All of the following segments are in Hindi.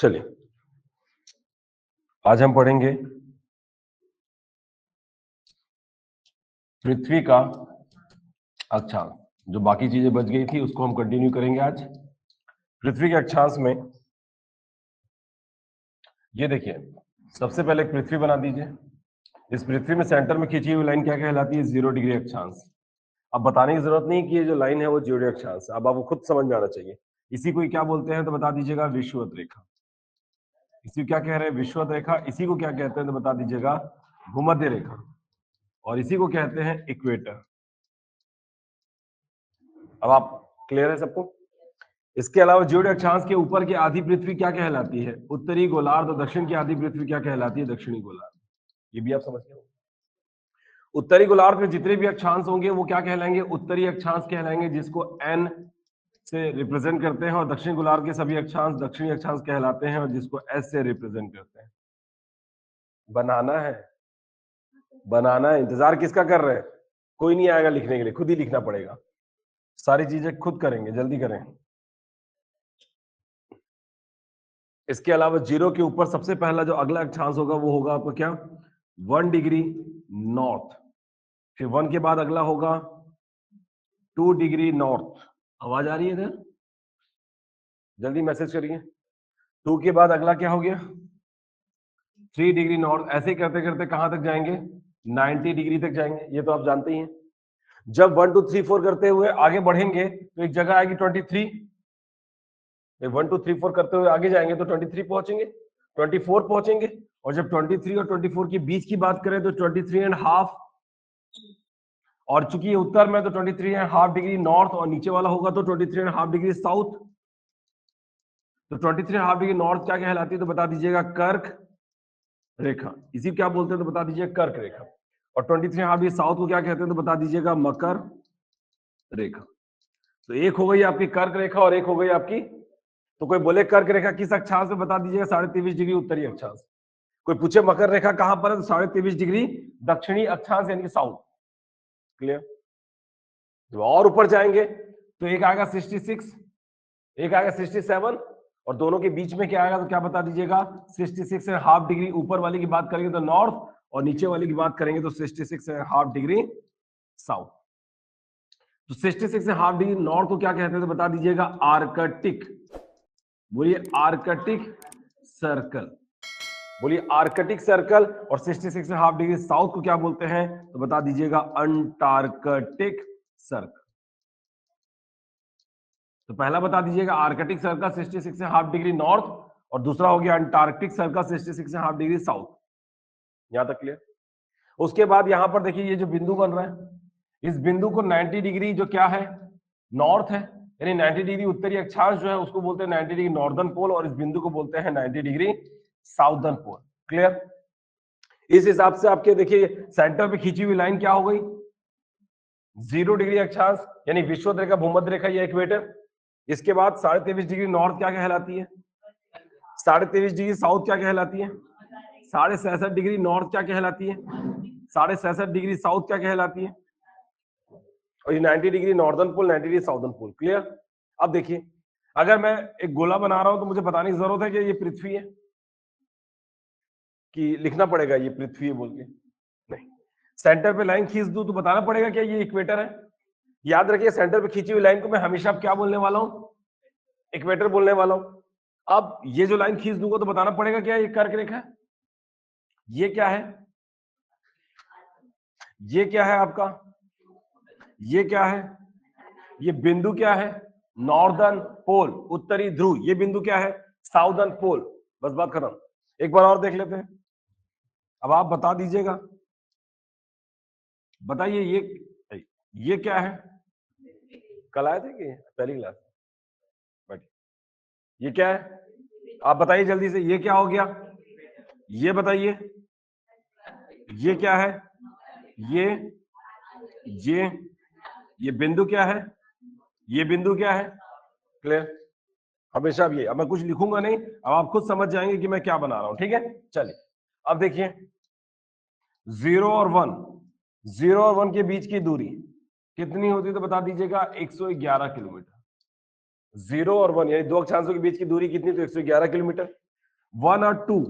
चलिए आज हम पढ़ेंगे पृथ्वी का अक्षांश। जो बाकी चीजें बच गई थी उसको हम कंटिन्यू करेंगे आज। पृथ्वी के अक्षांश में ये देखिए, सबसे पहले एक पृथ्वी बना दीजिए। इस पृथ्वी में सेंटर में खींची हुई लाइन क्या कहलाती है? 0 डिग्री अक्षांश। अब बताने की जरूरत नहीं कि ये जो लाइन है वो 0 डिग्री अक्षांश है, अब आपको खुद समझ में आना चाहिए। इसी को क्या बोलते हैं तो बता दीजिएगा? विषुवत रेखा। इसी क्या कह रहे हैं? विषुवत रेखा। इसी को क्या कहते हैं तो बता दीजिएगा? भूमध्य रेखा। और इसी को कहते हैं इक्वेटर। अब आप क्लियर है सबको? इसके अलावा 0 अक्षांश के ऊपर की आधी पृथ्वी क्या कहलाती है? उत्तरी गोलार्ध। और दक्षिण की आधी पृथ्वी क्या कहलाती है? दक्षिणी गोलार्ध। ये भी आप समझ गए। उत्तरी गोलार्ध में जितने भी अक्षांश होंगे वो क्या कहलाएंगे? उत्तरी अक्षांश कहलाएंगे, जिसको n से रिप्रेजेंट करते हैं। और दक्षिण गोलार्ध के सभी अक्षांश दक्षिणी अक्षांश कहलाते हैं, और जिसको s से रिप्रेजेंट करते हैं। बनाना है, बनाना है। इंतजार किसका कर रहे हैं? कोई नहीं आएगा लिखने के लिए, खुद ही लिखना पड़ेगा। सारी चीजें खुद करेंगे, जल्दी करें। इसके अलावा 0 के ऊपर सबसे पहला जो अगला अक्षांश होगा वो होगा आपका क्या? 1 डिग्री नॉर्थ। फिर 1 के बाद अगला होगा 2 डिग्री नॉर्थ। आवाज आ रही है इधर? जल्दी मैसेज करिए। 2 के बाद अगला क्या हो गया? 3 डिग्री नॉर्थ। ऐसे ही करते करते कहां तक जाएंगे? 90 डिग्री तक जाएंगे। ये तो आप जानते ही हैं। जब 1 2 3 4 करते हुए आगे बढ़ेंगे तो एक जगह आएगी 23। 1 2 3 4 करते हुए आगे जाएंगे तो 23 पहुंचेंगे, 24 पहुंचेंगे। और जब 23 और 24 के बीच की बात करें तो 23.5। और चूंकि ये उत्तर में तो 23.5 डिग्री नॉर्थ, और नीचे वाला होगा तो 23.5 डिग्री साउथ। तो 23.5 डिग्री नॉर्थ क्या कहलाती है तो बता दीजिएगा? कर्क रेखा। इसी क्या बोलते हैं तो बता दीजिए? कर्क रेखा। और 23.5 डिग्री साउथ को क्या कहते हैं तो बता दीजिएगा? मकर रेखा। तो एक हो गई आपकी कर्क रेखा और एक हो गई आपकी, तो कोई बोले कर्क रेखा किस अक्षांश में, बता दीजिएगा? 23.5 डिग्री उत्तरी अक्षांश। कोई पूछे मकर रेखा कहां पर है तो 23.5 डिग्री दक्षिणी अक्षांश यानी कि साउथ। क्लियर? जब और ऊपर जाएंगे तो एक आएगा 66, एक आएगा 67, और दोनों के बीच में क्या आएगा तो क्या बता दीजिएगा? 66.5 डिग्री। ऊपर वाली की बात करेंगे तो नॉर्थ, और नीचे वाली की बात करेंगे तो 66.5 डिग्री साउथ। तो 66.5 डिग्री नॉर्थ को क्या कहते हैं तो बता दीजिएगा? आर्कटिक। बोलिए आर्कटिक सर्कल। बोलिए आर्कटिक सर्कल। और 66.5 डिग्री साउथ को क्या बोलते हैं तो बता दीजिएगा? Antarctic circle. तो पहला बता दीजिएगा आर्कटिक सर्कल 66.5 डिग्री नॉर्थ, और दूसरा हो गया अंटार्कटिक सर्कल 66.5 डिग्री साउथ। यहां तक क्लियर? उसके बाद यहां पर देखिए ये जो बिंदु बन रहा है, इस बिंदु को 90 डिग्री जो क्या है? नॉर्थ है, यानी 90 डिग्री उत्तरी अक्षांश जो है उसको बोलते हैं 90 डिग्री नॉर्दर्न पोल, और इस बिंदु को बोलते हैं 90 डिग्री साउदर्न पोल। क्लियर? इस हिसाब से आपके देखिए सेंटर पे खींची हुई लाइन क्या हो गई? 0 डिग्री अक्षांश यानी विषुवत रेखा, भूमध्य रेखा, या इक्वेटर। इसके बाद 23.5 डिग्री नॉर्थ क्या कहलाती है? 23.5 डिग्री साउथ क्या कहलाती है? 66.5 डिग्री नॉर्थ क्या कहलाती है? 66.5 डिग्री साउथ क्या कहलाती है? और ये 90 डिग्री नॉर्दर्न पोल, 90 डिग्री साउदर्न पोल। क्लियर? अब देखिए, अगर मैं एक गोला बना रहा हूं तो मुझे बताने की जरूरत है कि ये पृथ्वी है, कि लिखना पड़ेगा ये पृथ्वी है बोल के? नहीं। सेंटर पे लाइन खींच दूं तो बताना पड़ेगा क्या ये इक्वेटर है? याद रखिए, सेंटर पे खींची हुई लाइन को मैं हमेशा क्या बोलने वाला हूं? इक्वेटर बोलने वाला हूं। अब ये जो लाइन खींच दूंगा तो बताना पड़ेगा क्या ये कर्क रेखा है? ये क्या है? ये क्या है आपका? ये क्या है? ये बिंदु क्या है? नॉर्दर्न पोल, उत्तरी ध्रुव। ये बिंदु क्या है? साउदर्न पोल। बस बात खत्म। एक बार और देख लेते हैं। अब आप बता दीजिएगा, बताइए ये क्या है? कल आए थे कि पहली क्लास? ये क्या है? आप बताइए जल्दी से, ये क्या हो गया? ये बताइए, ये क्या है? ये ये बिंदु क्या है? ये बिंदु क्या है? क्लियर? हमेशा अब ये, अब मैं कुछ लिखूंगा नहीं, अब आप खुद समझ जाएंगे कि मैं क्या बना रहा हूं। ठीक है, चलिए अब देखिए 0 और 1, 0 और 1 के बीच की दूरी कितनी होती तो बता दीजिएगा? 111 किलोमीटर। 0 और 1 यानी दो अक्षांशों के बीच की दूरी कितनी? तो 111 किलोमीटर। 1 और 2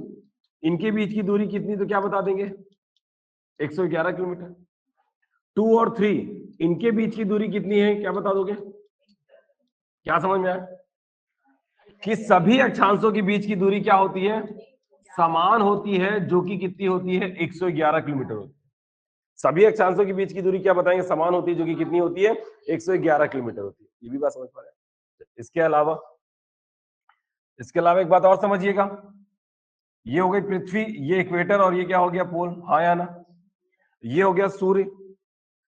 इनके बीच की दूरी कितनी, तो क्या बता देंगे 111 किलोमीटर। 2 और 3 इनके बीच की दूरी कितनी है, क्या बता दोगे? क्या समझ में आया कि सभी अक्षांशों के बीच की दूरी क्या होती है, समान होती है, जो कि कितनी होती है 111 किलोमीटर होती है। सभी अक्षांशों के बीच की दूरी क्या बताएंगे, समान होती है, जो कि कितनी होती है 111 किलोमीटर होती है। ये भी बात समझ पा रहे हैं। इसके अलावा एक बात और समझिएगा, ये हो गई पृथ्वी, ये इक्वेटर, और ये क्या हो गया पोल, हाँ या ना। ये हो गया सूर्य।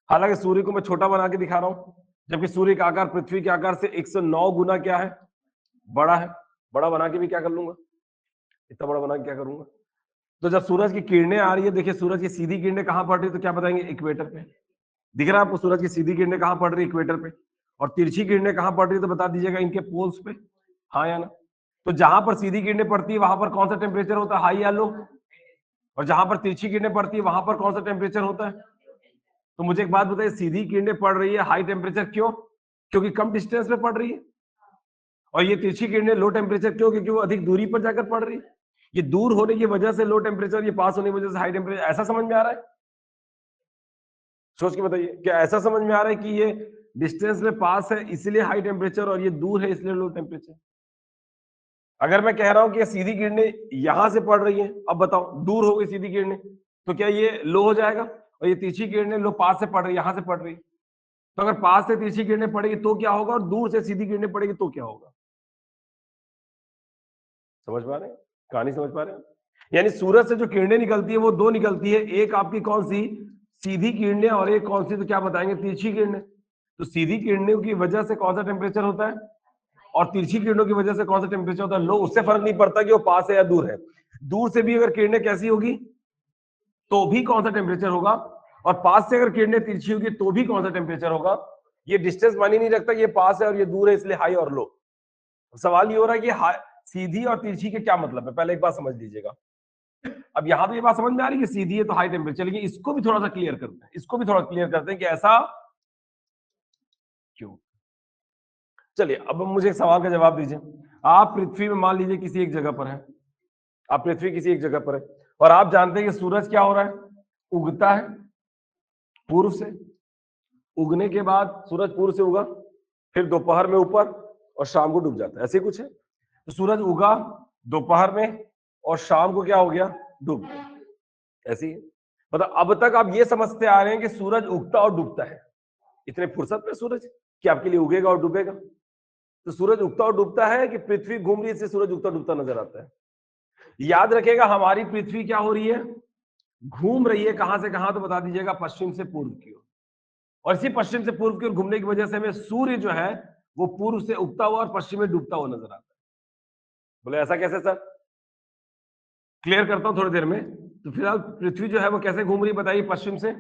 हालांकि सूर्य को मैं छोटा बना के दिखा रहा हूं, जबकि सूर्य का आकार पृथ्वी के आकार से 109 गुना क्या है, बड़ा है। बड़ा बना के भी क्या कर लूंगा, इतना बड़ा बना के क्या करूंगा। तो जब सूरज की किरणें आ रही है, देखिए सूरज की सीधी किरणें कहां पड़ रही है, तो क्या बताएंगे इक्वेटर पे। दिख रहा है आपको सूरज की सीधी किरणें कहां पड़ रही है, इक्वेटर पे। और तिरछी किरणें कहां पड़ रही है, तो बता दीजिएगा इनके पोल्स पे, हाँ या ना। तो जहां पर सीधी किरणें पड़ती है वहां पर कौन सा टेम्परेचर होता है, हाई या लो। और जहां पर तिरछी किरणें पड़ती है वहां पर कौन सा टेम्परेचर होता है। तो मुझे एक बात बताइए, सीधी किरणें पड़ रही है हाई टेम्परेचर, क्यों? क्योंकि कम डिस्टेंस पे पड़ रही है। और ये तिरछी किरणें लो टेम्परेचर, क्यों? क्योंकि वो अधिक दूरी पर जाकर पड़ रही है। ये दूर होने की वजह से लो टेम्परेचर, ये पास होने की वजह से हाई टेम्परेचर। ऐसा समझ में आ रहा है? सोच के बताइए, क्या ऐसा समझ में आ रहा है कि ये डिस्टेंस में पास है इसलिए हाई टेम्परेचर, और ये दूर है इसलिए लो टेम्परेचर? अगर मैं कह रहा हूं कि ये सीधी किरणें यहां से पड़ रही हैं, अब बताओ दूर हो गई सीधी किरणें, तो क्या ये लो हो जाएगा? और ये तिरछी किरणें लो पास से पड़ रही, यहां से पड़ रही, तो अगर पास से तिरछी किरणें पड़ेगी तो क्या होगा, और दूर से सीधी किरणें पड़ेगी तो क्या होगा? समझ पा रहे हैं कहानी, समझ पा रहे हैं? यानी सूरज से जो किरणें निकलती है वो दो निकलती है, एक आपकी कौन सी, सीधी किरणें, और एक कौन सी, तो क्या बताएंगे तिरछी किरणें। तो सीधी किरणों की वजह से कौन सा टेम्परेचर होता है, और तिरछी किरणों की वजह से कौन सा टेम्परेचर होता है, लो। उससे फर्क नहीं पड़ता कि वो पास है या दूर है। दूर से भी अगर किरणें कैसी होगी तो भी कौन सा टेम्परेचर होगा, और पास से अगर किरणें तिरछी होगी तो भी कौन सा टेम्परेचर होगा। ये डिस्टेंस मानी नहीं रखता कि ये पास है और ये दूर है इसलिए हाई और लो। सवाल ये हो रहा है कि सीधी और तिरछी के क्या मतलब है, पहले एक बात समझ लीजिएगा। अब यहां तो ये बात समझ में आ रही है कि सीधी है तो हाई टेम्परेचर, लेकिन इसको भी थोड़ा सा क्लियर करते हैं, इसको भी थोड़ा क्लियर करते हैं कि ऐसा क्यों। चलिए अब मुझे एक सवाल का जवाब दीजिए। आप पृथ्वी में मान लीजिए किसी एक जगह पर है, आप पृथ्वी किसी एक जगह पर है, और आप जानते हैं कि सूरज क्या हो रहा है, उगता है पूर्व से। उगने के बाद सूरज पूर्व से उगा, फिर दोपहर में ऊपर और शाम को डूब जाता है, ऐसे कुछ है। तो सूरज उगा दोपहर में और शाम को क्या हो गया, डूब गया, ऐसी है। मतलब अब तक आप ये समझते आ रहे हैं कि सूरज उगता और डूबता है। इतने फुर्सत में सूरज कि आपके लिए उगेगा और डूबेगा। तो सूरज उगता और डूबता है कि पृथ्वी घूम रही है इसलिए सूरज उगता डूबता नजर आता है। याद रखेगा हमारी पृथ्वी क्या हो रही है, घूम रही है। कहां से कहां, तो बता दीजिएगा पश्चिम से पूर्व की ओर। और इसी पश्चिम से पूर्व की ओर घूमने की वजह से हमें सूर्य जो है वो पूर्व से उगता हुआ और पश्चिम में डूबता हुआ नजर आता है। बोले ऐसा कैसे सर, क्लियर करता हूं थोड़ी देर में। तो फिलहाल पृथ्वी जो है वो कैसे घूम रही है बताइए, पश्चिम से।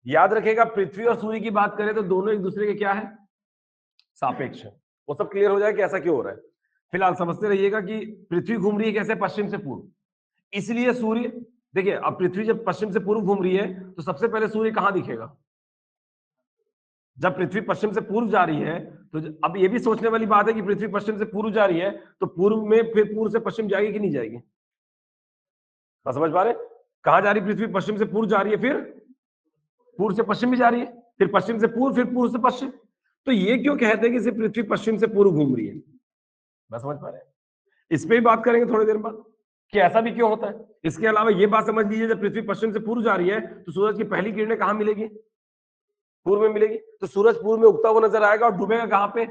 याद रखेगा पृथ्वी और सूर्य की बात करें तो दोनों एक दूसरे के क्या है, सापेक्ष है। वो सब क्लियर हो जाए कि ऐसा क्यों हो रहा है। फिलहाल समझते रहिएगा कि पृथ्वी घूम रही है कैसे, पश्चिम से पूर्व, इसलिए सूर्य, देखिए अब पृथ्वी जब पश्चिम से पूर्व घूम रही है तो सबसे पहले सूर्य कहां दिखेगा, जब पृथ्वी पश्चिम से पूर्व जा रही है। तो अब ये भी सोचने वाली बात है कि पृथ्वी पश्चिम से पूर्व जा रही है तो पूर्व में फिर पूर्व से पश्चिम जाएगी कि नहीं जाएगी। समझ पा रहे, कहां जा रही पृथ्वी, पश्चिम से पूर्व जा रही है, फिर पूर्व से पश्चिम भी जा रही है, फिर पश्चिम से पूर्व, फिर पूर्व से पश्चिम। तो ये क्यों कहते हैं कि सिर्फ पृथ्वी पश्चिम से पूर्व घूम रही है, मैं समझ पा रहे हैं। इस पे भी बात करेंगे थोड़ी देर बाद कि ऐसा भी क्यों होता है। इसके अलावा ये बात समझ लीजिए, जब पृथ्वी पश्चिम से पूर्व जा रही है तो सूरज की पहली किरणें कहां मिलेगी, पूर्व में मिलेगी। तो सूरज पूर्व में उगता हुआ नजर आएगा और डूबेगा कहां पे,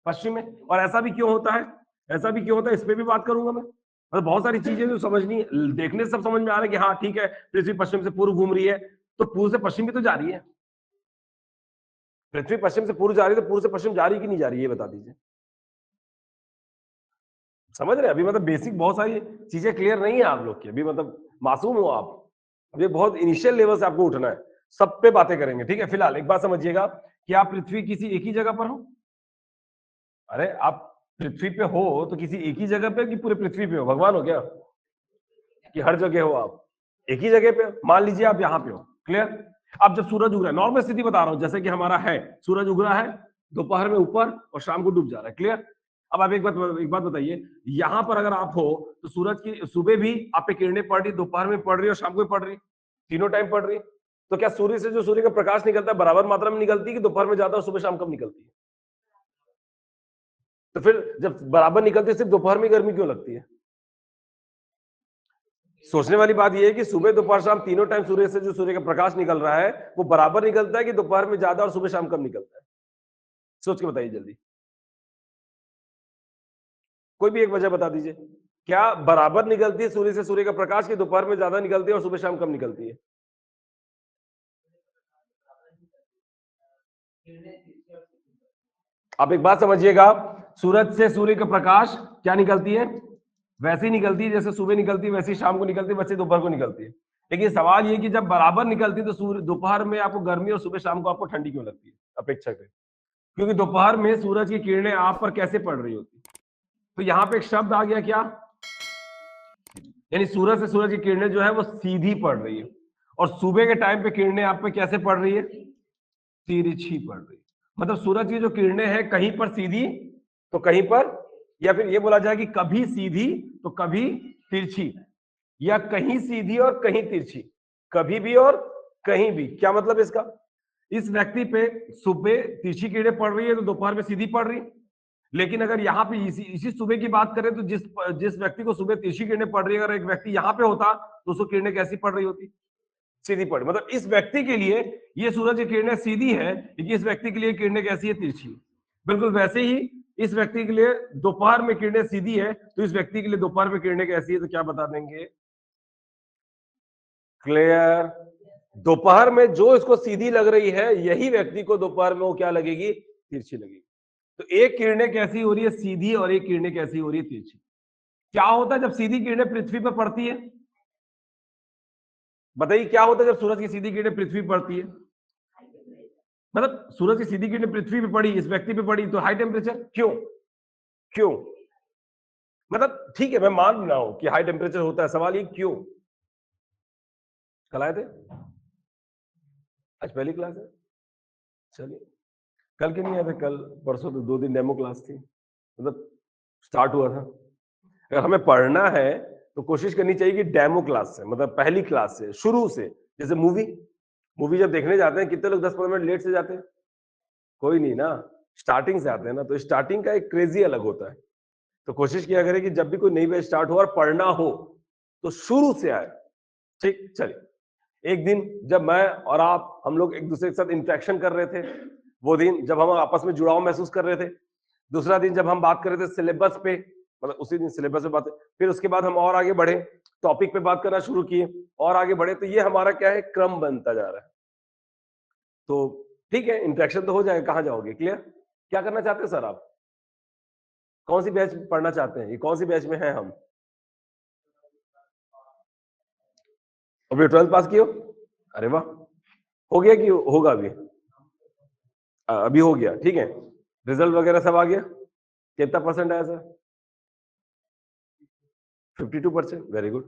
पश्चिम में। और ऐसा भी क्यों होता है, ऐसा भी क्यों होता है, इस पे भी बात करूंगा मैं। मतलब बहुत सारी चीजें जो समझनी, देखने से सब समझ में आ रहा है कि हाँ ठीक है पृथ्वी पश्चिम से पूर्व घूम रही है, तो पूर्व से पश्चिम भी तो जा रही है। पृथ्वी पश्चिम से पूर्व जा रही है तो पूर्व से पश्चिम जा रही कि नहीं जा रही है, ये बता दीजिए। समझ रहे हैं, अभी मतलब बेसिक बहुत सारी चीजें क्लियर नहीं है आप लोग की, अभी मतलब मासूम हो आप, अभी बहुत इनिशियल लेवल से आपको उठना है। सब पे बातें करेंगे, ठीक है। फिलहाल एक बात समझिएगा कि आप पृथ्वी किसी एक ही जगह पर हो। अरे आप पृथ्वी पे हो तो किसी एक ही जगह पे कि पूरे पृथ्वी पे हो, भगवान हो क्या कि हर जगह हो आप, एक ही जगह पे हो। मान लीजिए आप यहाँ पे हो, क्लियर। अब जब सूरज उग रहा है, नॉर्मल स्थिति बता रहा हूं, जैसे कि हमारा है सूरज उग रहा है दोपहर में ऊपर और शाम को डूब जा रहा है, क्लियर। अब आप एक बात बताइए, यहां पर अगर आप हो तो सूरज की सुबह भी आप पे किरणें पड़ रही, दोपहर में पड़ रही और शाम को भी पड़ रही, तीनों टाइम पड़ रही, तो क्या सूर्य से जो सूर्य का प्रकाश निकलता है बराबर मात्रा में निकलती है कि दोपहर में ज्यादा और सुबह शाम कम निकलती है? तो फिर जब बराबर निकलती है सिर्फ दोपहर में गर्मी क्यों लगती है? सोचने वाली बात यह है कि सुबह दोपहर शाम तीनों टाइम सूर्य से जो सूर्य का प्रकाश निकल रहा है वो बराबर निकलता है कि दोपहर में ज्यादा और सुबह शाम कम निकलता है? सोच के बताइए जल्दी, कोई भी एक वजह बता दीजिए। क्या बराबर निकलती है सूर्य से सूर्य का प्रकाश की दोपहर में ज्यादा निकलती है और सुबह शाम कम निकलती है? आप एक बात समझिएगा, सूरज से सूर्य का प्रकाश क्या निकलती है? वैसी निकलती है जैसे सुबह निकलती है, वैसी शाम को निकलती है, वैसे दोपहर को निकलती है। लेकिन सवाल ये कि जब बराबर निकलती है तो सूर्य दोपहर में आपको गर्मी और सुबह शाम को आपको ठंडी क्यों लगती है अपेक्षाकृत? क्योंकि दोपहर में सूरज की किरणें आप पर कैसे पड़ रही होती? तो यहाँ पे एक शब्द आ गया क्या, यानी सूरज से सूरज की किरणें जो है वो सीधी पड़ रही है, और सुबह के टाइम पे किरणें आप पे कैसे पड़ रही है? तिरछी पड़ रही है। मतलब सूरज की जो किरणें हैं कहीं पर सीधी तो कहीं पर, या फिर ये बोला जाए कि कभी सीधी तो कभी तिरछी, या कहीं सीधी और कहीं तिरछी, कभी भी और कहीं भी। क्या मतलब इसका? इस व्यक्ति पे सुबह तिरछी किरणें पड़ रही है तो दोपहर में सीधी पड़ रही, लेकिन अगर यहाँ पे इसी सुबह की बात करें तो जिस जिस व्यक्ति को सुबह तिरछी किरणें पड़ रही है, अगर एक व्यक्ति यहाँ पे होता तो उसको किरणें कैसी पड़ रही होती? सीधी पड़। मतलब इस व्यक्ति के लिए ये सूरज की किरणें सीधी है, लेकिन इस व्यक्ति के लिए किरणें कैसी है? तिरछी। बिल्कुल वैसे ही इस व्यक्ति के लिए दोपहर में किरणें सीधी है, तो इस व्यक्ति के लिए दोपहर में किरणें कैसी है? तो क्या बता देंगे? क्लियर? दोपहर में जो इसको सीधी लग रही है यही व्यक्ति को दोपहर में वो क्या लगेगी? तिरछी लगेगी। तो एक किरणें कैसी हो रही है? सीधी, और एक किरणें कैसी हो रही है? तिरछी। क्या होता है जब सीधी किरणें पृथ्वी पर पड़ती है? बताइए क्या होता है जब सूरज की सीधी किरणें पृथ्वी पर पड़ती है? मतलब सूरज की सीधी किरणें पृथ्वी पे पड़ी, इस व्यक्ति पे पड़ी, तो हाई टेम्परेचर। क्यों? क्यों? मतलब ठीक है मैं मान रहा हूं कि हाई टेम्परेचर होता है, सवाल ये क्यों? कल आए थे? आज पहली क्लास है? चलिए, कल क्यों नहीं आए थे? कल परसों तो 2 दिन डेमो क्लास थी, मतलब स्टार्ट हुआ था। अगर हमें पढ़ना है तो कोशिश करनी चाहिए कि डेमो क्लास से, मतलब पहली क्लास से, शुरू से। जैसे मूवी मूवी जब देखने जाते हैं कितने लोग 10-15 मिनट लेट से जाते हैं? कोई नहीं ना, स्टार्टिंग से आते हैं ना, तो स्टार्टिंग का एक क्रेजी अलग होता है। तो कोशिश किया करें कि जब भी कोई नई बैच स्टार्ट हो और पढ़ना हो तो शुरू से आए। ठीक, चलिए। एक दिन जब मैं और आप हम लोग एक दूसरे के साथ इंटरेक्शन कर रहे थे, वो दिन जब हम आपस में जुड़ाव महसूस कर रहे थे। दूसरा दिन जब हम बात कर रहे थे सिलेबस पे, मतलब उसी दिन सिलेबस पे बात। फिर उसके बाद हम और आगे बढ़े, टॉपिक पे बात करना शुरू किए और आगे बढ़े, तो ये हमारा क्या है? क्रम बनता जा रहा है। तो ठीक है, इंटरेक्शन तो हो जाएगा, कहाँ जाओगे? क्लियर? क्या करना चाहते हैं सर आप? कौन सी बैच पढ़ना चाहते हैं? ये कौन सी बैच में हैं हम? अभी 12th पास किए हो? अरे वाह, हो गया कि होगा अभी? अभी हो गया, ठीक है। रिजल्ट वगैरह सब आ गया? कितना परसेंट आया सर? 52%, very good.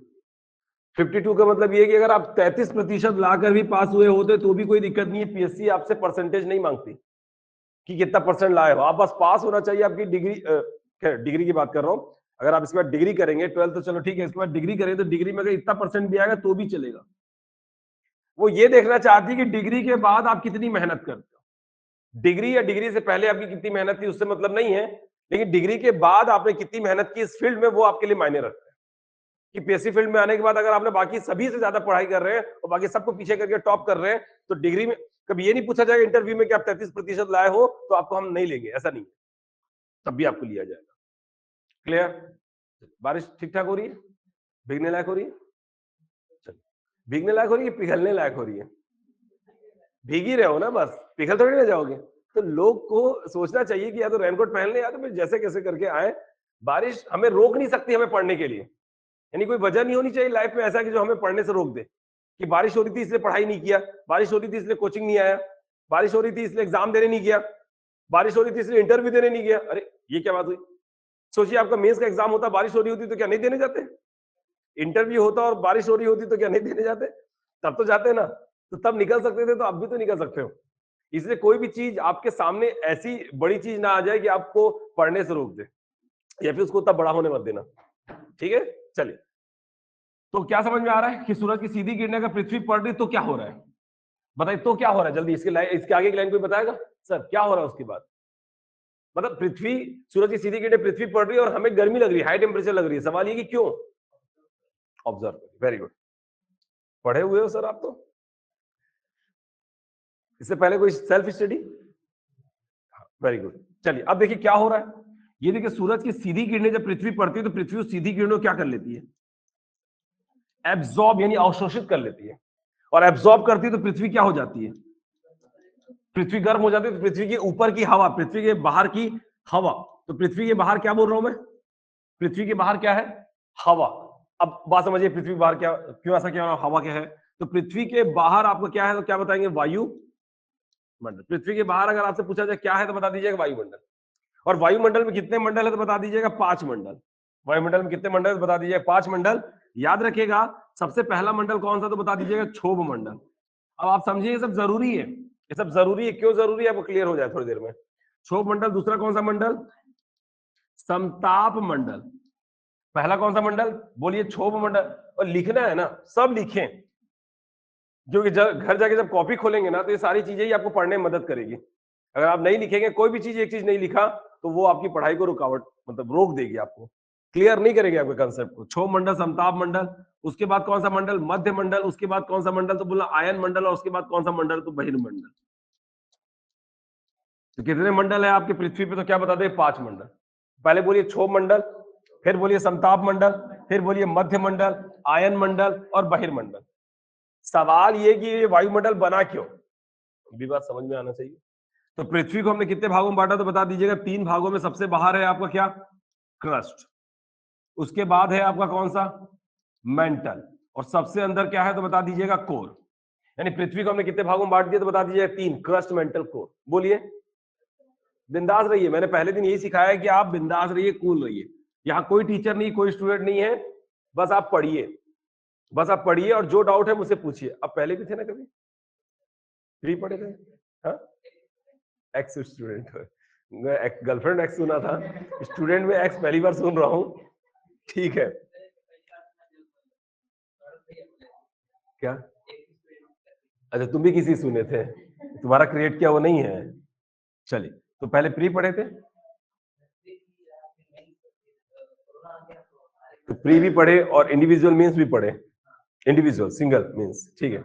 52 का मतलब ये है कि अगर आप 33% लाकर भी पास हुए होते तो भी कोई दिक्कत नहीं है, पीएससी आपसे परसेंटेज नहीं मांगती कि कितना परसेंट लाए हो, आप बस पास होना चाहिए। आपकी डिग्री, डिग्री की बात कर रहा हूँ, अगर आप इसके बाद डिग्री करेंगे 12th तो चलो ठीक है, इसके बाद डिग्री करेंगे तो डिग्री में अगर इतना परसेंट भी आएगा तो भी चलेगा। वो ये देखना चाहती है कि डिग्री के बाद आप कितनी मेहनत करते हो। डिग्री या डिग्री से पहले आपकी कितनी मेहनत थी उससे मतलब नहीं है, लेकिन डिग्री के बाद आपने कितनी मेहनत की इस फील्ड में, वो आपके लिए मायने रखता है। कि पीएससी फील्ड में आने के बाद अगर आपने बाकी सभी से ज्यादा पढ़ाई कर रहे हैं और बाकी सबको पीछे करके टॉप कर रहे हैं, तो डिग्री में कभी ये नहीं पूछा जाएगा इंटरव्यू में कि आप 33% लाए हो तो आपको हम नहीं लेंगे, ऐसा नहीं है, तब भी आपको लिया जाएगा। क्लियर? बारिश ठीक ठाक हो रही है? भीगने लायक हो रही है? चलिए, भीगने लायक हो रही है, पिघलने लायक हो रही है? भीग ही रहे हो ना, बस पिघल थोड़ी ना जाओगे। तो लोग को सोचना चाहिए कि या तो रेनकोट पहन ले या तो फिर जैसे कैसे करके आए। बारिश हमें रोक नहीं सकती हमें पढ़ने के लिए, यानी कोई वजह नहीं होनी चाहिए लाइफ में ऐसा कि जो हमें पढ़ने से रोक दे, कि बारिश हो रही थी इसलिए पढ़ाई नहीं किया, बारिश हो रही थी इसलिए कोचिंग नहीं आया, बारिश हो रही थी इसलिए एग्जाम देने नहीं गया, बारिश हो रही थी इसलिए इंटरव्यू देने नहीं गया। अरे ये क्या बात हुई? सोचिए आपका मेंस का एग्जाम होता, बारिश हो रही होती तो क्या नहीं देने जाते? इंटरव्यू होता और बारिश हो रही होती तो क्या नहीं देने जाते? तब तो जाते ना। तो तब निकल सकते थे तो अब भी तो निकल सकते हो। इसलिए कोई भी चीज आपके सामने ऐसी बड़ी चीज ना आ जाए कि आपको पढ़ने से रोक दे। या फिर उसको उतना बड़ा होने मत देना, ठीक है। चलिए, तो क्या समझ में आ रहा है कि सूरज की सीधी किरणें अगर पृथ्वी पर रही तो क्या हो रहा है, बताइए तो क्या हो रहा है, जल्दी इसके आगे की लाइन कोई बताएगा सर क्या हो रहा है उसके बाद। मतलब पृथ्वी, सूरज की सीधी किरणें पृथ्वी पड़ रही है और हमें गर्मी लग रही है, हाई टेम्परेचर लग रही है, सवाल ये कि क्यों। ऑब्जर्व, वेरी गुड, पढ़े हुए हो सर आप तो, इससे पहले कोई सेल्फ स्टडी, वेरी गुड। चलिए अब देखिए क्या हो रहा है, ये देखिए सूरज की सीधी किरणें जब पृथ्वी पड़ती है तो पृथ्वी उस सीधी किरणों क्या कर लेती है, एब्जॉर्ब यानी अवशोषित कर लेती है, और एब्जॉर्ब करती है तो पृथ्वी क्या हो जाती है, पृथ्वी गर्म हो जाती है, तो पृथ्वी के ऊपर की हवा, पृथ्वी के बाहर की हवा, तो पृथ्वी के बाहर क्या बोल रहा हूं मैं, पृथ्वी के बाहर क्या है, हवा। अब बात समझिए पृथ्वी के बाहर क्या, क्यों ऐसा क्या, हवा क्या है, तो पृथ्वी के बाहर आपको क्या है, तो क्या बताएंगे, वायु मंडल। पृथ्वी के बाहर अगर आपसे पूछा जाए क्या है तो बता दीजिएगा वायुमंडल, और वायुमंडल में कितने मंडल है तो बता दीजिएगा 5 मंडल। वायुमंडल में कितने मंडल है तो बता दीजिएगा 5 मंडल। याद रखिएगा सबसे पहला मंडल कौन सा तो बता दीजिएगा क्षोभ मंडल। अब आप समझिए ये सब जरूरी है, ये सब जरूरी है, क्यों जरूरी है आपको क्लियर हो जाए थोड़ी देर में। क्षोभ मंडल, दूसरा कौन सा मंडल, समताप मंडल। पहला कौन सा मंडल बोलिए, क्षोभ मंडल। और लिखना है ना, सब लिखें, क्योंकि घर जाके जब कॉपी खोलेंगे ना तो ये सारी चीजें ही आपको पढ़ने में मदद करेगी। अगर आप नहीं लिखेंगे, कोई भी चीज एक चीज नहीं लिखा तो वो आपकी पढ़ाई को रुकावट मतलब रोक देगी, आपको क्लियर नहीं करेगी आपके कंसेप्ट को। क्षोभ मंडल, समताप मंडल, उसके बाद कौन सा मंडल, मध्य मंडल, उसके बाद कौन सा मंडल तो बोला आयन मंडल, और उसके बाद कौन सा मंडल तो बहिर्मंडल। तो कितने मंडल है आपके पृथ्वी पे तो क्या बता दें, 5 मंडल। पहले बोलिए क्षोभ मंडल, फिर बोलिए समताप मंडल, फिर बोलिए मध्य मंडल, आयन मंडल और बहिर्मंडल। सवाल ये कि ये वायुमंडल बना क्यों, भी बात समझ में आना चाहिए। तो पृथ्वी को हमने कितने भागों में बांटा तो बता दीजिएगा, 3 भागों में। सबसे बाहर है आपका क्या, क्रस्ट, उसके बाद है आपका कौन सा, मेंटल, और सबसे अंदर क्या है तो बता दीजिएगा कोर। यानी पृथ्वी को हमने कितने भागों में बांट दिया तो बता दीजिएगा 3, क्रस्ट, मेंटल, कोर। बोलिए, बिंदास रहिए, मैंने पहले दिन यही सिखाया है कि आप बिंदास रहिए, कूल रहिए। यहाँ कोई टीचर नहीं, कोई स्टूडेंट नहीं है, बस आप पढ़िए, बस आप पढ़िए, और जो डाउट है मुझसे पूछिए। अब पहले भी थे ना कभी, फ्री पढ़े थे, हाँ, एक्स स्टूडेंट, गर्लफ्रेंड एक्स सुना था, स्टूडेंट में एक्स पहली बार सुन रहा हूं, ठीक है। क्या, अच्छा तुम भी किसी सुने थे, तुम्हारा क्रिएट किया वो नहीं है। चलिए, तो पहले प्री पढ़े थे, तो प्री भी पढ़े और इंडिविजुअल मींस भी पढ़े, इंडिविजुअल सिंगल मींस, ठीक है।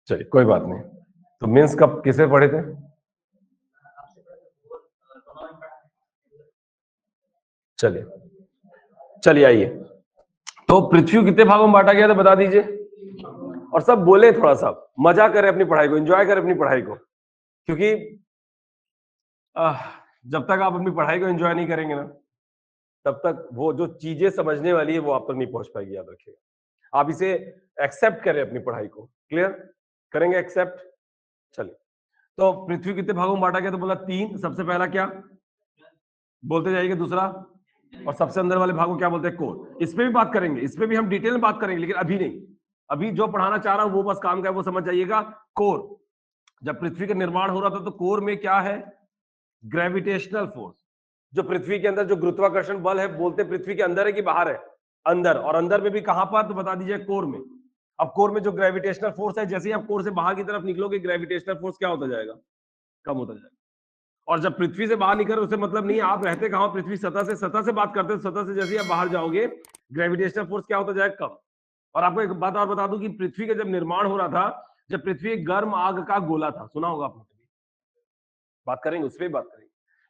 चलिए कोई बात नहीं, तो मींस कब किसे पढ़े थे, चलिए चलिए आइए। तो पृथ्वी कितने भागों में बांटा गया था बता दीजिए, और सब बोले, थोड़ा सा मजा करें अपनी पढ़ाई को, एंजॉय करें अपनी पढ़ाई को, क्योंकि जब तक आप अपनी पढ़ाई को एंजॉय नहीं करेंगे ना, तब तक वो जो चीजें समझने वाली है वो आप तक नहीं पहुंच पाएगी। याद रखिएगा, आप इसे एक्सेप्ट करें अपनी पढ़ाई को, क्लियर करेंगे, एक्सेप्ट। चलिए, तो पृथ्वी कितने भागों में बांटा गया तो बोला 3, सबसे पहला क्या बोलते जाइएगा, दूसरा, और सबसे अंदर वाले भाग को क्या बोलते हैं, कोर। इस पे भी बात करेंगे, इस पे भी हम डिटेल में बात करेंगे, लेकिन अभी नहीं। अभी जो पढ़ाना चाह रहा हूं वो बस काम का है, वो समझ जाइएगा। कोर, जब पृथ्वी का निर्माण हो रहा था तो कोर में क्या है, ग्रेविटेशनल फोर्स। जो पृथ्वी के अंदर जो गुरुत्वाकर्षण बल है, बोलते पृथ्वी के अंदर है कि बाहर है, अंदर, और अंदर में भी कहां पर तो बता दीजिए कोर में। अब कोर में जो ग्रेविटेशनल फोर्स है, जैसे ही आप कोर से बाहर की तरफ निकलोगे, ग्रेविटेशनल फोर्स क्या होता जाएगा, कम होता जाएगा। और जब पृथ्वी से बाहर निकल, उससे मतलब नहीं आप रहते कहां, पृथ्वी सतह से बात करते हैं, सतह से जैसे ही आप बाहर जाओगे ग्रेविटेशनल फोर्स क्या होता जाएगा, कम। और आपको एक बात और बता दूं कि पृथ्वी का जब निर्माण हो रहा था, जब पृथ्वी एक गर्म आग का गोला था, सुना होगा आपने, बात करेंगे उस पर बात करेंगे।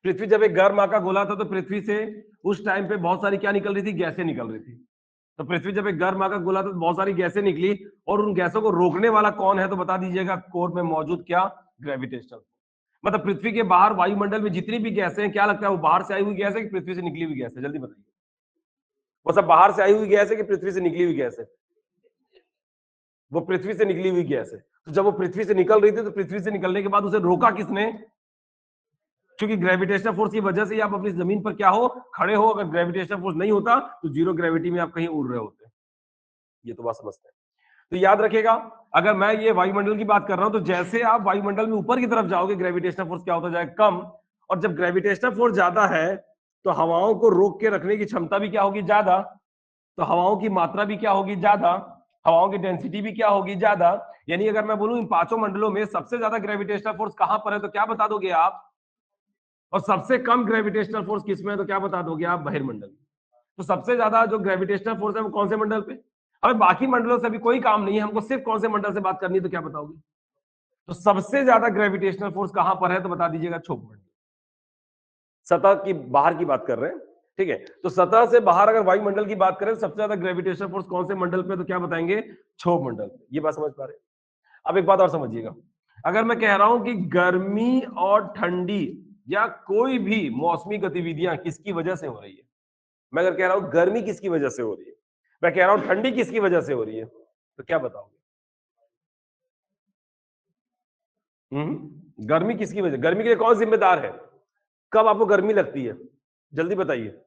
पृथ्वी जब एक गर्म आग का गोला था तो पृथ्वी से उस टाइम पे बहुत सारी क्या निकल रही थी, गैसें निकल रही थी। तो पृथ्वी जब एक गर्म आग का गोला था तो बहुत सारी गैसें निकली, और उन गैसों को रोकने वाला कौन है तो बता दीजिएगा, कोर में मौजूद क्या, ग्रेविटेशनल। मतलब पृथ्वी के बाहर वायुमंडल में जितनी भी गैसें हैं, क्या लगता है वो बाहर से आई हुई गैस है कि पृथ्वी से निकली हुई गैस है, जल्दी बताइए। वो सब बाहर से आई हुई गैस है कि पृथ्वी से निकली हुई गैस है, वो पृथ्वी से निकली हुई गैस है। तो जब वो पृथ्वी से निकल रही थी तो पृथ्वी से निकलने के बाद उसे रोका किसने, क्योंकि ग्रेविटेशनल फोर्स की वजह से ही आप अपनी जमीन पर क्या हो, खड़े हो। अगर ग्रेविटेशनल फोर्स नहीं होता तो जीरो ग्रेविटी में आप कहीं उड़ रहे होते। ये तो बात समझते हैं। तो याद रखिएगा, अगर मैं ये वायुमंडल की बात कर रहा हूं तो जैसे आप वायुमंडल में ऊपर की तरफ जाओगे ग्रेविटेशनल फोर्स क्या होता जाएगा, कम। और जब ग्रेविटेशनल फोर्स ज्यादा है तो हवाओं को रोक के रखने की क्षमता भी क्या होगी, ज्यादा। तो हवाओं की मात्रा भी क्या होगी, ज्यादा। हवाओं की डेंसिटी भी क्या होगी, ज्यादा। यानी अगर मैं बोलूं इन पांचों मंडलों में सबसे ज्यादा ग्रेविटेशनल फोर्स कहां पर है तो क्या बता दोगे आप। और सबसे कम ग्रेविटेशनल फोर्स किसमें है तो क्या बता दोगे आप, बहिर्मंडल। तो सबसे ज्यादा जो ग्रेविटेशनल फोर्स है वो कौन से मंडल पे। हमें बाकी मंडलों से भी कोई काम नहीं है, हमको सिर्फ कौन से मंडल से बात करनी है तो क्या बताओगे। तो सबसे ज्यादा ग्रेविटेशनल फोर्स कहां पर है तो बता दीजिएगा, क्षोभ मंडल। सतह की बाहर की बात कर रहे हैं, ठीक है। तो सतह से बाहर अगर वायुमंडल की बात करें तो सबसे ज्यादा ग्रेविटेशनल फोर्स कौन से मंडल पे तो क्या बताएंगे, क्षोभ मंडल। ये बात समझ पा रहे हैं। अब एक बात और समझिएगा, अगर मैं कह रहा हूं कि गर्मी और ठंडी या कोई भी मौसमी गतिविधियां किसकी वजह से हो रही है। मैं अगर कह रहा हूं गर्मी किसकी वजह से हो रही है, मैं कह रहा हूं ठंडी किसकी वजह से हो रही है, तो क्या बताओगे। गर्मी किसकी वजह, गर्मी के लिए कौन जिम्मेदार है, कब आपको गर्मी लगती है, जल्दी बताइए।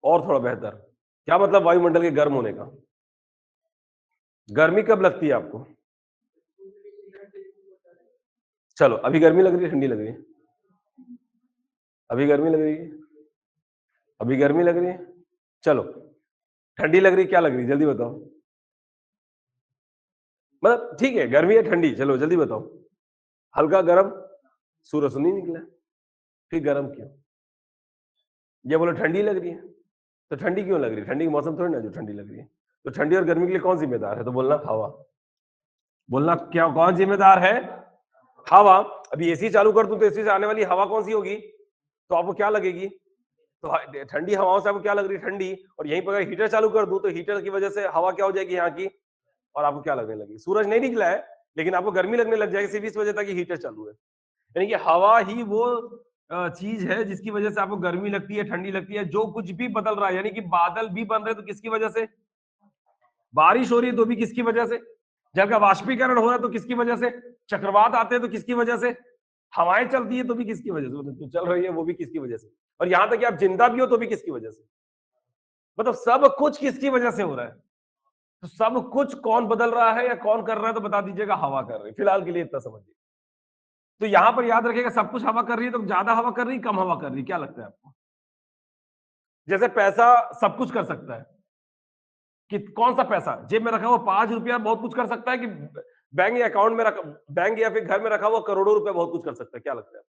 और थोड़ा बेहतर, क्या मतलब वायुमंडल के गर्म होने का, गर्मी कब लगती है आपको। चलो अभी गर्मी लग रही है, ठंडी लग रही है, अभी गर्मी लग रही है, अभी गर्मी लग रही है, चलो ठंडी लग रही है, क्या लग रही है जल्दी बताओ। मतलब ठीक है, गर्मी है ठंडी, चलो जल्दी बताओ। हल्का गर्म, सूरज तो नहीं निकला, फिर गर्म क्यों। ये बोलो ठंडी लग रही है, तो ठंडी क्यों लग रही है, ठंडी का मौसम थोड़ी ना जो ठंडी लग रही है। तो ठंडी और गर्मी के लिए कौन जिम्मेदार है, तो बोलना हवा। बोलना क्या, कौन जिम्मेदार है, हवा। अभी एसी चालू कर दूं तो एसी से आने वाली हवा कौन सी होगी, तो आपको क्या लगेगी, तो ठंडी हवाओं से आपको क्या लग रही है, ठंडी। और यहीं पर अगर हीटर चालू कर दूं तो हीटर की वजह से हवा क्या हो जाएगी यहाँ की, और आपको क्या लगने लगी, सूरज नहीं निकला है लेकिन आपको गर्मी लगने लग जाएगी सिर्फ इस वजह तक कि हीटर चालू है। यानी कि हवा ही वो चीज है जिसकी वजह से आपको गर्मी लगती है, ठंडी लगती है। जो कुछ भी बदल रहा है, यानी कि बादल भी बन रहे तो किसकी वजह से, बारिश हो रही है तो भी किसकी वजह से, जल का वाष्पीकरण हो रहा है तो किसकी वजह से, चक्रवात आते हैं तो किसकी वजह से, हवाएं चलती है तो भी किसकी वजह से, तो चल रही है वो भी किसकी वजह से, और यहां तक कि आप जिंदा भी हो तो भी किसकी वजह से। मतलब सब कुछ किसकी वजह से हो रहा है। तो सब कुछ कौन बदल रहा है या कौन कर रहा है तो बता दीजिएगा, हवा कर रही है। फिलहाल के लिए इतना समझिए। तो यहां पर याद रखिएगा, सब कुछ हवा कर रही है तो ज्यादा हवा कर रही है, कम हवा कर रही है, क्या लगता है आपको। जैसे पैसा सब कुछ कर सकता है, कि कौन सा पैसा जेब में रखा हुआ 5 रुपया बहुत कुछ कर सकता है, कि बैंक या अकाउंट में रखा, बैंक या फिर घर में रखा हुआ करोड़ों रुपया बहुत कुछ कर सकता है, क्या लगता है।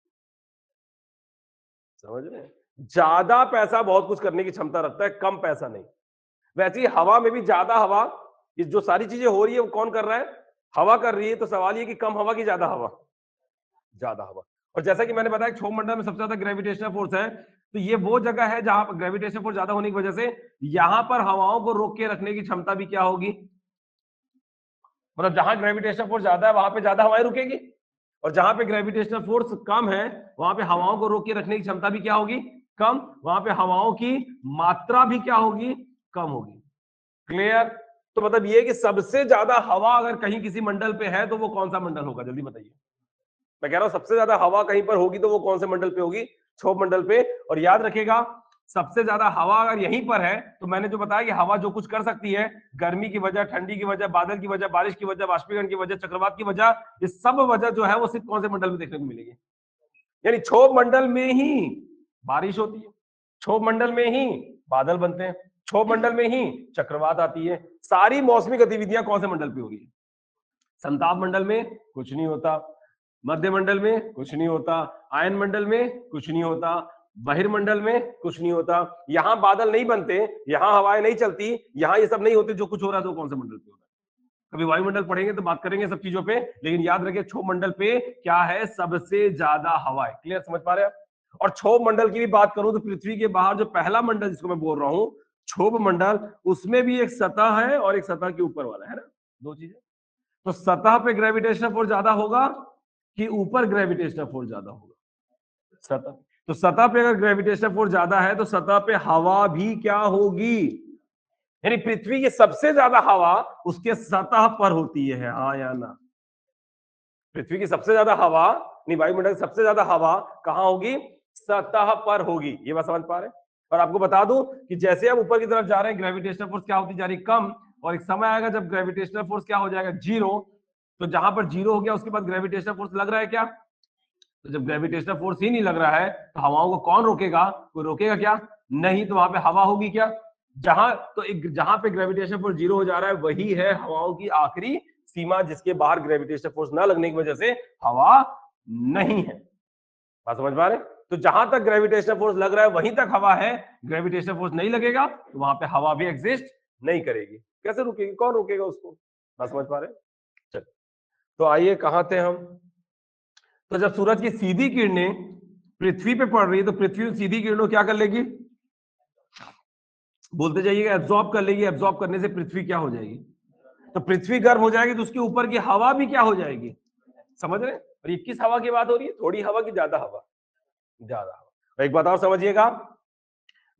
समझ रहे हैं, ज्यादा पैसा बहुत कुछ करने की क्षमता रखता है, कम पैसा नहीं। वैसे ही हवा में भी ज्यादा हवा, ये जो सारी चीजें हो रही है वो कौन कर रहा है, हवा कर रही है। तो सवाल ये कि कम हवा की ज्यादा हवा, ज्यादा हवा। और जैसा कि मैंने बताया क्षोभ मंडल में सबसे ज्यादा ग्रेविटेशनल फोर्स है, तो ये वो जगह है जहां पर ग्रेविटेशनल फोर्स ज्यादा होने की वजह से यहां पर हवाओं को रोक के रखने की क्षमता भी क्या होगी, मतलब जहां ग्रेविटेशनल फोर्स ज्यादा है वहां पे ज्यादा हवाएं रुकेगी, और जहां पे ग्रेविटेशनल फोर्स कम है वहां पे हवाओं को रोक के रखने की क्षमता भी क्या होगी, कम। वहां पे हवाओं की मात्रा भी क्या होगी, कम होगी। क्लियर। तो मतलब ये कि सबसे ज्यादा हवा अगर कहीं किसी मंडल पे है तो वो कौन सा मंडल होगा, जल्दी बताइए। मैं कह रहा हूं सबसे ज्यादा हवा कहीं पर होगी तो वो कौन से मंडल पे होगी, क्षोभ मंडल पे। और याद रखिएगा, सबसे ज्यादा हवा अगर यहीं पर है तो मैंने जो बताया कि हवा जो कुछ कर सकती है, गर्मी की वजह, ठंडी की वजह, बादल की वजह, बारिश की वजह, वाष्पीकरण की वजह, चक्रवात की वजह, ये सब वजह जो है वो सिर्फ कौन से मंडल में देखने को मिलेगी, यानी क्षोभ मंडल में ही बारिश होती है, क्षोभ मंडल में ही बादल बनते हैं, क्षोभ मंडल में ही चक्रवात आती है। सारी मौसमी गतिविधियां कौन से मंडल पे हो रही है, संताप मंडल में कुछ नहीं होता, मध्य मंडल में कुछ नहीं होता, आयन मंडल में कुछ नहीं होता, बहिर्मंडल में कुछ नहीं होता। यहां बादल नहीं बनते, यहां हवाएं नहीं चलती, यहां ये सब नहीं होते। जो कुछ हो रहा है तो कौन से मंडल पे हो रहा है। कभी वायुमंडल पढ़ेंगे तो बात करेंगे सब चीजों पे, लेकिन याद रखिए क्षोभ मंडल पे क्या है, सबसे ज्यादा हवाएं। क्लियर, समझ पा रहे हैं आप। और क्षोभ मंडल की भी बात करूं तो पृथ्वी के बाहर जो पहला मंडल जिसको मैं बोल रहा हूं क्षोभ मंडल, उसमें भी एक सतह है और एक सतह के ऊपर वाला है ना, दो चीजें। तो सतह पे ग्रेविटेशनल फोर्स ज्यादा होगा कि ऊपर ग्रेविटेशनल फोर्स ज्यादा होगा, सतह। तो सतह पे अगर ग्रेविटेशनल फोर्स ज्यादा है तो सतह पे हवा भी क्या होगी, यानी पृथ्वी की सबसे ज्यादा हवा उसके सतह पर होती है, हाँ या ना। पृथ्वी की सबसे ज्यादा हवा, नहीं वायुमंडल की सबसे ज्यादा हवा कहां होगी, सतह पर होगी। ये बात समझ पा रहे हैं। और आपको बता दूं कि जैसे हम ऊपर की तरफ जा रहे हैं ग्रेविटेशनल फोर्स क्या होती जा रही है, कम, और एक समय आएगा जब ग्रेविटेशनल फोर्स क्या हो जाएगा, जीरो। तो जहां पर जीरो हो गया उसके बाद ग्रेविटेशनल फोर्स लग रहा है क्या, तो जब ग्रेविटेशनल फोर्स ही नहीं लग रहा है तो हवाओं को कौन रोकेगा, कोई रोकेगा क्या, नहीं, तो वहां पे हवा होगी क्या, जहां, तो एक जहां पे ग्रेविटेशनल फोर्स जीरो हो जा रहा है वही है हवाओं की आखिरी सीमा, जिसके बाहर ग्रेविटेशनल फोर्स ना लगने की वजह से हवा नहीं है। बात समझ पा रहे हैं? तो जहां तक ग्रेविटेशनल फोर्स लग रहा है वहीं तक हवा है, ग्रेविटेशनल फोर्स नहीं लगेगा तो वहां पे हवा भी एग्जिस्ट नहीं करेगी। कैसे रुकेगी, कौन रोकेगा उसको? बात समझ पा रहे हैं? चल, तो आइए कहां थे हम। तो जब सूरज की सीधी किरणें पृथ्वी पे पड़ रही है तो पृथ्वी सीधी किरणों क्या कर लेगी, बोलते जाइएगा, एब्जॉर्ब कर लेगी। एब्जॉर्ब करने से पृथ्वी क्या हो जाएगी, तो पृथ्वी गर्म हो जाएगी तो उसके ऊपर की हवा भी क्या हो जाएगी, समझ रहे हैं? और ये किस हवा की बात हो रही है, थोड़ी हवा की ज्यादा हवा, ज्यादा हवा। एक बात और समझिएगा,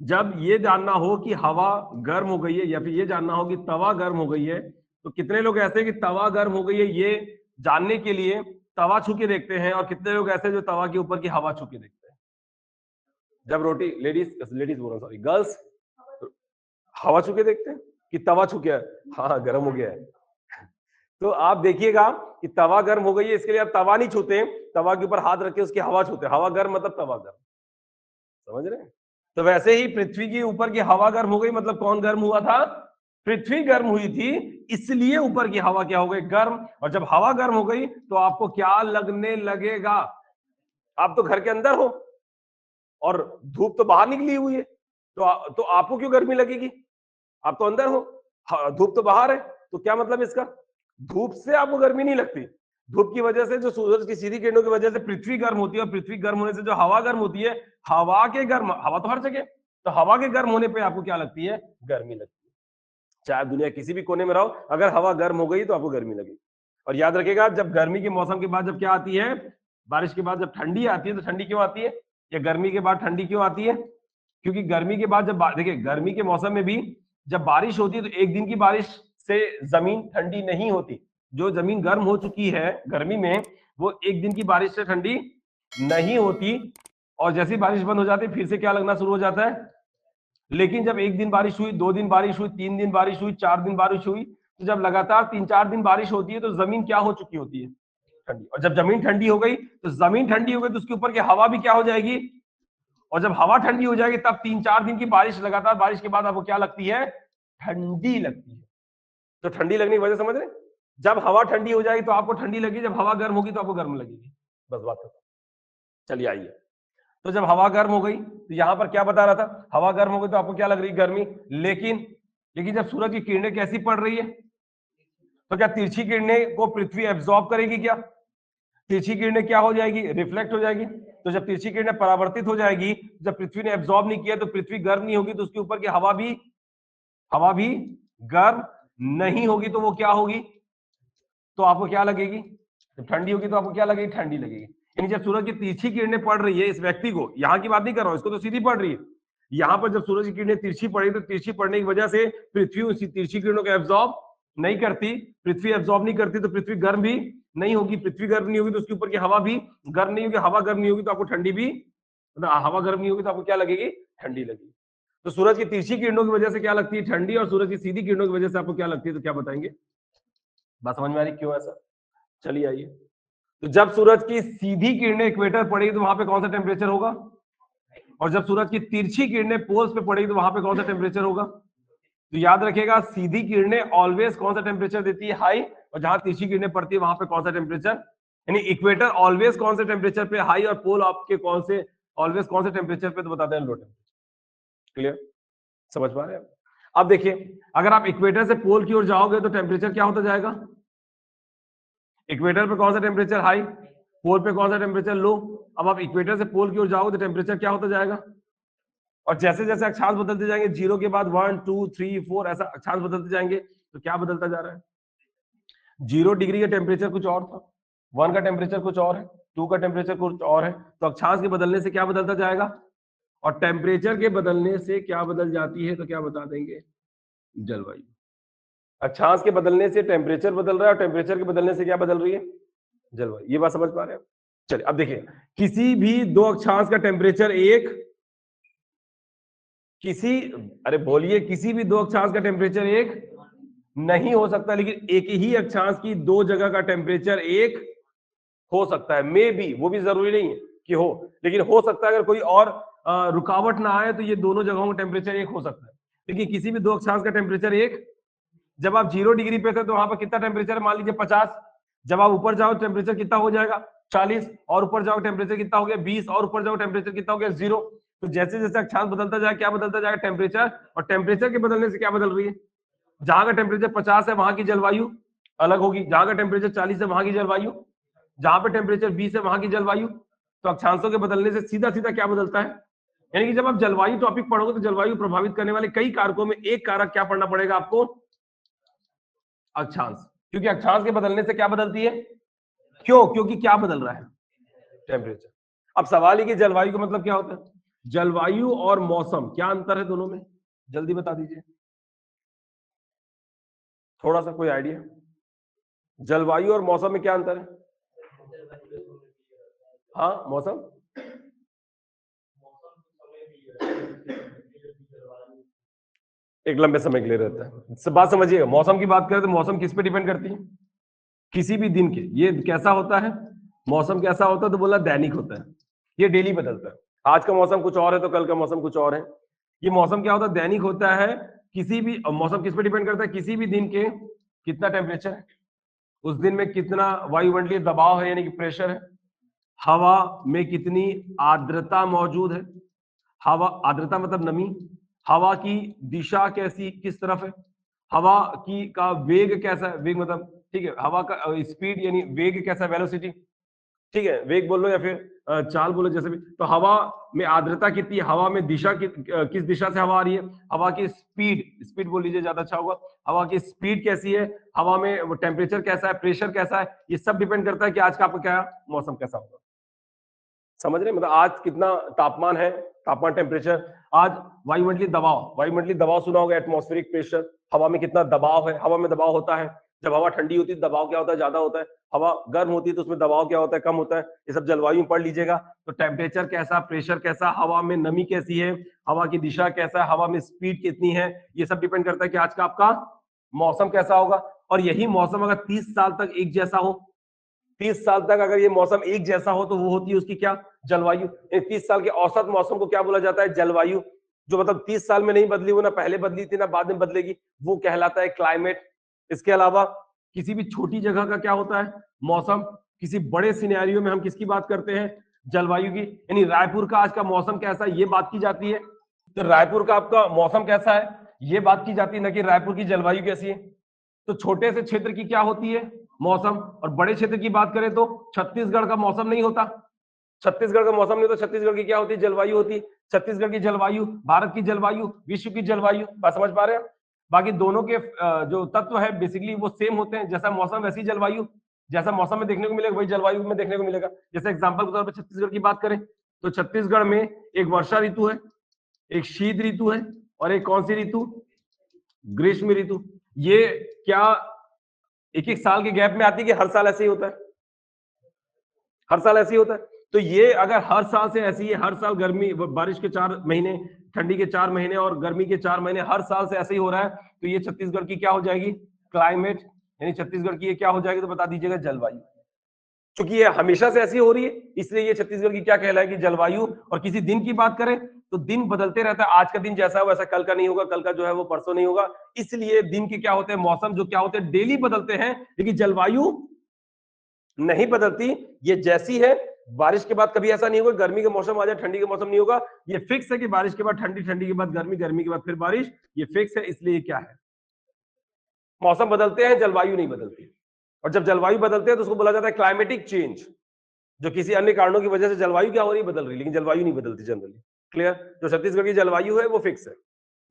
जब ये जानना हो कि हवा गर्म हो गई है या फिर ये जानना हो कि तवा गर्म हो गई है, तो कितने लोग ऐसे कि तवा गर्म हो गई है ये जानने के लिए तवा छू के देखते हैं, और कितने लोग ऐसे जो तवा के ऊपर की हवा छू के देखते हैं। जब रोटी, लेडीज लेडीज बोल रहा हूं, सॉरी, गर्ल्स हवा छू के देखते हैं कि तवा छू के, हाँ गर्म हो गया है। तो आप देखिएगा कि तवा गर्म हो गई है, इसके लिए आप तवा नहीं छूते, तवा के ऊपर हाथ रख के उसकी हवा छूते हैं। हवा गर्म मतलब तवा गर्म, समझ रहे हैं? तो वैसे ही पृथ्वी के ऊपर की हवा गर्म हो गई मतलब कौन गर्म हुआ था, पृथ्वी गर्म हुई थी, इसलिए ऊपर की हवा क्या हो गई, गर्म। और जब हवा गर्म हो गई तो आपको क्या लगने लगेगा, आप तो घर के अंदर हो और धूप तो बाहर निकली हुई है, तो आपको क्यों गर्मी लगेगी, आप तो अंदर हो, धूप तो बाहर है, तो क्या मतलब इसका, धूप से आपको गर्मी नहीं लगती। धूप की वजह से, जो सूरज की सीधी किरणों की वजह से पृथ्वी गर्म होती है, और पृथ्वी गर्म होने से जो हवा गर्म होती है, हवा के गर्म, हवा तो हर जगह, तो हवा के गर्म होने पे आपको क्या लगती है, गर्मी लगती है। चाहे दुनिया किसी भी कोने में रहो, अगर हवा गर्म हो गई तो आपको गर्मी लगेगी। और याद रखिएगा, जब गर्मी के मौसम के बाद जब क्या आती है, बारिश के बाद जब ठंडी आती है, तो ठंडी क्यों आती है, या गर्मी के बाद ठंडी क्यों आती है, क्योंकि गर्मी के बाद जब देखिए गर्मी के मौसम में भी जब बारिश होती है तो एक दिन की बारिश से जमीन ठंडी नहीं होती। जो जमीन गर्म हो चुकी है गर्मी में, वो एक दिन की बारिश से ठंडी नहीं होती, और जैसी बारिश बंद हो जाती है फिर से क्या लगना शुरू हो जाता है। लेकिन जब एक दिन बारिश हुई, 2 दिन बारिश हुई, 3 दिन बारिश हुई, 4 दिन बारिश हुई, तो जब लगातार 3-4 दिन बारिश होती है तो जमीन क्या हो चुकी होती है, ठंडी। और जब जमीन ठंडी हो गई तो जमीन ठंडी हो गई तो उसके ऊपर की हवा भी क्या हो जाएगी, और जब हवा ठंडी हो जाएगी तब 3-4 दिन की बारिश, लगातार बारिश के बाद आपको क्या लगती है, ठंडी लगती है। तो ठंडी लगने की वजह समझ रहे हैं? जब हवा ठंडी हो जाएगी तो आपको ठंडी लगेगी, जब हवा गर्म होगी तो आपको गर्म लगेगी, बस बात खत्म। चलिए आइए, तो जब हवा गर्म हो गई तो यहां पर क्या बता रहा था, हवा गर्म हो गई तो आपको क्या लग रही है, गर्मी। लेकिन लेकिन जब सूरज की किरणें कैसी पड़ रही है, तो क्या तिरछी किरणें को पृथ्वी एब्जॉर्ब करेगी क्या, तिरछी किरणें क्या हो जाएगी, रिफ्लेक्ट हो जाएगी। तो जब तिरछी किरणें परावर्तित हो जाएगी, जब पृथ्वी ने एब्जॉर्ब नहीं किया तो पृथ्वी गर्म नहीं होगी, तो उसके ऊपर की हवा भी गर्म नहीं होगी, तो वो क्या होगी, तो आपको क्या लगेगी, जब ठंडी होगी तो आपको क्या लगेगी, ठंडी लगेगी। यानी जब सूरज की तिरछी किरणें पड़ रही है इस व्यक्ति को, यहाँ की बात नहीं कर रहा हूं, इसको तो सीधी पड़ रही है, यहाँ पर जब सूरज की किरणें तिरछी पड़ी तो तिरछी पड़ने की वजह से पृथ्वी उसी तिरछी किरणों को एब्जॉर्ब नहीं करती, पृथ्वी एब्जॉर्ब नहीं करती तो पृथ्वी गर्म भी नहीं होगी, पृथ्वी गर्म नहीं होगी तो उसके ऊपर की हवा भी गर्म नहीं होगी, हवा गर्म नहीं होगी तो आपको ठंडी भी, मतलब हवा गर्म नहीं होगी तो आपको क्या लगेगी, ठंडी लगेगी। तो सूरज की तिरछी किरणों की वजह से क्या लगती है, ठंडी, और सूरज की सीधी किरणों की वजह से आपको क्या लगती है, तो क्या बताएंगे, बात समझ में आ रही क्यों ऐसा। चलिए आइए, तो जब सूरज की सीधी किरणें इक्वेटर पड़ेगी तो वहां पे कौन सा टेम्परेचर होगा, और जब सूरज की तिरछी किरणें पोल्स पे पड़ेगी तो वहां पे कौन सा टेम्परेचर होगा। तो याद रखिएगा, सीधी किरणें ऑलवेज कौन सा टेम्परेचर देती है, हाई, और जहां तिरछी किरणें पड़ती है वहां पे कौन सा टेम्परेचर, यानी इक्वेटर ऑलवेज कौन से टेम्परेचर पे हाई, और पोल आपके कौन से ऑलवेज कौन से टेम्परेचर पे, तो बताते हैं लो टेम्परेचर। क्लियर, समझ पा रहे हैं। अब देखिए, अगर आप इक्वेटर से पोल की ओर जाओगे तो टेम्परेचर क्या होता जाएगा, इक्वेटर पे कौन सा टेम्परेचर हाई, पोल पे कौन सा टेम्परेचर लो। अब आप इक्वेटर से पोल की ओर जाओगे तो टेम्परेचर क्या होता जाएगा, और जैसे जैसे अक्षांश बदलते जाएंगे, 0 के बाद 1 2 3 4 ऐसा अक्षांश बदलते जाएंगे, तो क्या बदलता जा रहा है, 0 डिग्री का टेम्परेचर कुछ और था, 1 का टेम्परेचर कुछ और है, 2 का टेम्परेचर कुछ और है, तो अक्षांश के बदलने से क्या बदलता जाएगा, और टेम्परेचर के बदलने से क्या बदल जाती है, तो क्या बता देंगे, जलवायु। अक्षांश के बदलने से टेम्परेचर बदल रहा है, और टेम्परेचर के बदलने से क्या बदल रही है, जलवायु। ये बात समझ पा रहे हैं। चलिए अब देखिए, किसी भी दो अक्षांश का टेम्परेचर एक अरे बोलिए, किसी भी दो अक्षांश का टेम्परेचर एक नहीं हो सकता, लेकिन एक ही अक्षांश की दो जगह का टेम्परेचर एक हो सकता है। मे बी, वो भी जरूरी नहीं है कि हो, लेकिन हो सकता है। अगर कोई और रुकावट ना आए तो ये दोनों जगहों का टेम्परेचर एक हो सकता है, लेकिन किसी भी दो अक्षांश का टेम्परेचर एक। जब आप 0 डिग्री पे थे तो वहां पर कितना टेम्परेचर, मान लीजिए 50। जब आप ऊपर जाओ टेम्परेचर कितना हो जाएगा, 40, और ऊपर जाओ टेम्परेचर कितना हो गया, 20, और ऊपर जाओ टेम्परेचर कितना हो गया, 0। तो जैसे जैसे अक्षांश बदलता जाए, क्या बदलता जाएगा, टेम्परेचर। और टेम्परेचर के बदलने से क्या बदल रही है, जहां का टेम्परेचर 50 है वहां की जलवायु अलग होगी, जहां का टेम्परेचर 40 है वहां की जलवायु, जहां पे टेम्परेचर 20 है वहां की जलवायु। तो अक्षांशों के बदलने से सीधा सीधा क्या बदलता है, यानी कि जब आप जलवायु टॉपिक पढ़ोगे तो जलवायु प्रभावित करने वाले कई कारकों में एक कारक क्या पढ़ना पड़ेगा आपको, अक्षांश। क्योंकि अक्षांश के बदलने से क्या बदलती है, क्यों, क्योंकि क्या बदल रहा है, टेम्परेचर। अब सवाल है कि जलवायु का मतलब क्या होता है, जलवायु और मौसम क्या अंतर है दोनों में, जल्दी बता दीजिए, थोड़ा सा कोई आइडिया। जलवायु और मौसम में क्या अंतर है, हाँ मौसम, एक लंबे समय के लिए रहता है। सब बात समझिएगा, मौसम की बात करें तो मौसम किस पे डिपेंड करती है, किसी भी दिन के। ये कैसा होता है मौसम, कैसा होता है, तो बोला दैनिक होता है, ये डेली बदलता है। आज का मौसम कुछ और है तो कल का मौसम कुछ और है। ये मौसम क्या होता है, दैनिक होता है। किसी भी मौसम किस पे डिपेंड करता है, किसी भी दिन के कितना टेम्परेचर है, उस दिन में कितना वायुमंडलीय दबाव है यानी कि प्रेशर है, हवा में कितनी आर्द्रता मौजूद है, हवा, आर्द्रता मतलब नमी, हवा की दिशा कैसी, किस तरफ है, हवा की का वेग कैसा है, वेग मतलब ठीक है, हवा का स्पीड यानी वेग कैसा है, वेलोसिटी, ठीक है, वेग बोल लो या फिर चाल बोलो, जैसे भी। तो हवा में आर्द्रता कितनी है, हवा में दिशा किस दिशा से हवा आ रही है, हवा की स्पीड, स्पीड बोल लीजिए ज्यादा अच्छा होगा, हवा की स्पीड कैसी है, हवा में टेम्परेचर कैसा है, प्रेशर कैसा है, ये सब डिपेंड करता है कि आज का आपका क्या मौसम कैसा होगा। समझ रहे, मतलब आज कितना तापमान है, तापमान टेम्परेचर। आज वायुमंडलीय दबाव, वायुमंडलीय दबाव सुना होगा, एटमॉस्फेरिक प्रेशर, हवा में कितना दबाव है, हवा में दबाव होता है। जब हवा ठंडी होती है दबाव क्या होता है, ज्यादा होता है। हवा गर्म होती है तो उसमें दबाव क्या होता है, कम होता है। ये सब जलवायु में पढ़ लीजिएगा। तो टेम्परेचर कैसा, प्रेशर कैसा, हवा में नमी कैसी है, हवा की दिशा कैसा है, हवा में स्पीड कितनी है, ये सब डिपेंड करता है कि आज का आपका मौसम कैसा होगा। और यही मौसम अगर 30 साल तक एक जैसा हो, 30 साल तक अगर ये मौसम एक जैसा हो, तो वो होती है उसकी क्या, जलवायु। 30 साल के औसत मौसम को क्या बोला जाता है, जलवायु। जो मतलब 30 साल में नहीं बदली, वो ना पहले बदली थी ना बाद में बदलेगी, वो कहलाता है क्लाइमेट। इसके अलावा किसी भी छोटी जगह का क्या होता है, मौसम। किसी बड़े सिनेरियो में हम किसकी बात करते हैं, जलवायु की। यानी रायपुर का आज का मौसम कैसा है, ये बात की जाती है। तो रायपुर का आपका मौसम कैसा है, ये बात की जाती है, ना कि रायपुर की जलवायु कैसी है। तो छोटे से क्षेत्र की क्या होती है, मौसम। और बड़े क्षेत्र की बात करें तो छत्तीसगढ़ का मौसम नहीं होता, छत्तीसगढ़ का मौसम नहीं होता, छत्तीसगढ़ की क्या होती है, जलवायु होती है। छत्तीसगढ़ की जलवायु, भारत की जलवायु, विश्व की जलवायु, बात समझ पा रहे हैं। बाकी दोनों के जो तत्व है बेसिकली वो सेम होते हैं, जैसा मौसम वैसी जलवायु। जैसा मौसम में देखने को मिलेगा वही जलवायु में देखने को मिलेगा। जैसे एग्जाम्पल के तौर पर छत्तीसगढ़ की बात करें तो छत्तीसगढ़ में एक वर्षा ऋतु है, एक शीत ऋतु है, और एक कौन सी ऋतु, ग्रीष्म ऋतु। ये क्या एक एक साल के गैप में आती है कि हर साल ऐसे ही होता है, हर साल ऐसे ही होता है। तो ये अगर हर साल से ऐसी है, हर साल गर्मी बारिश के 4 महीने, ठंडी के 4 महीने और गर्मी के 4 महीने हर साल से ऐसे ही हो रहा है, तो ये छत्तीसगढ़ की क्या हो जाएगी, क्लाइमेट। यानी छत्तीसगढ़ की ये क्या हो जाएगी, तो बता दीजिएगा, जलवायु। क्योंकि ये हमेशा से ऐसी हो रही है, इसलिए ये छत्तीसगढ़ की क्या कहलाएगी, जलवायु। और किसी दिन की बात करें तो दिन बदलते रहता है, आज का दिन जैसा है वैसा कल का नहीं होगा, कल का जो है वो परसों नहीं होगा। इसलिए दिन के क्या होते हैं, मौसम जो क्या होते हैं, डेली बदलते हैं, लेकिन जलवायु नहीं बदलती। ये जैसी है, बारिश के बाद कभी ऐसा नहीं होगा गर्मी का मौसम आ जाए ठंडी का मौसम नहीं होगा। ये फिक्स है कि बारिश के बाद ठंडी, ठंडी के बाद गर्मी, गर्मी के बाद फिर बारिश, ये फिक्स है। इसलिए क्या है, मौसम बदलते हैं, जलवायु नहीं बदलती। और जब जलवायु बदलते हैं तो उसको बोला जाता है क्लाइमेटिक चेंज। जो किसी अन्य कारणों की वजह से जलवायु क्या हो रही है, बदल रही, लेकिन जलवायु नहीं बदलती जनरली। क्लियर, जो छत्तीसगढ़ की जलवायु है वो फिक्स है,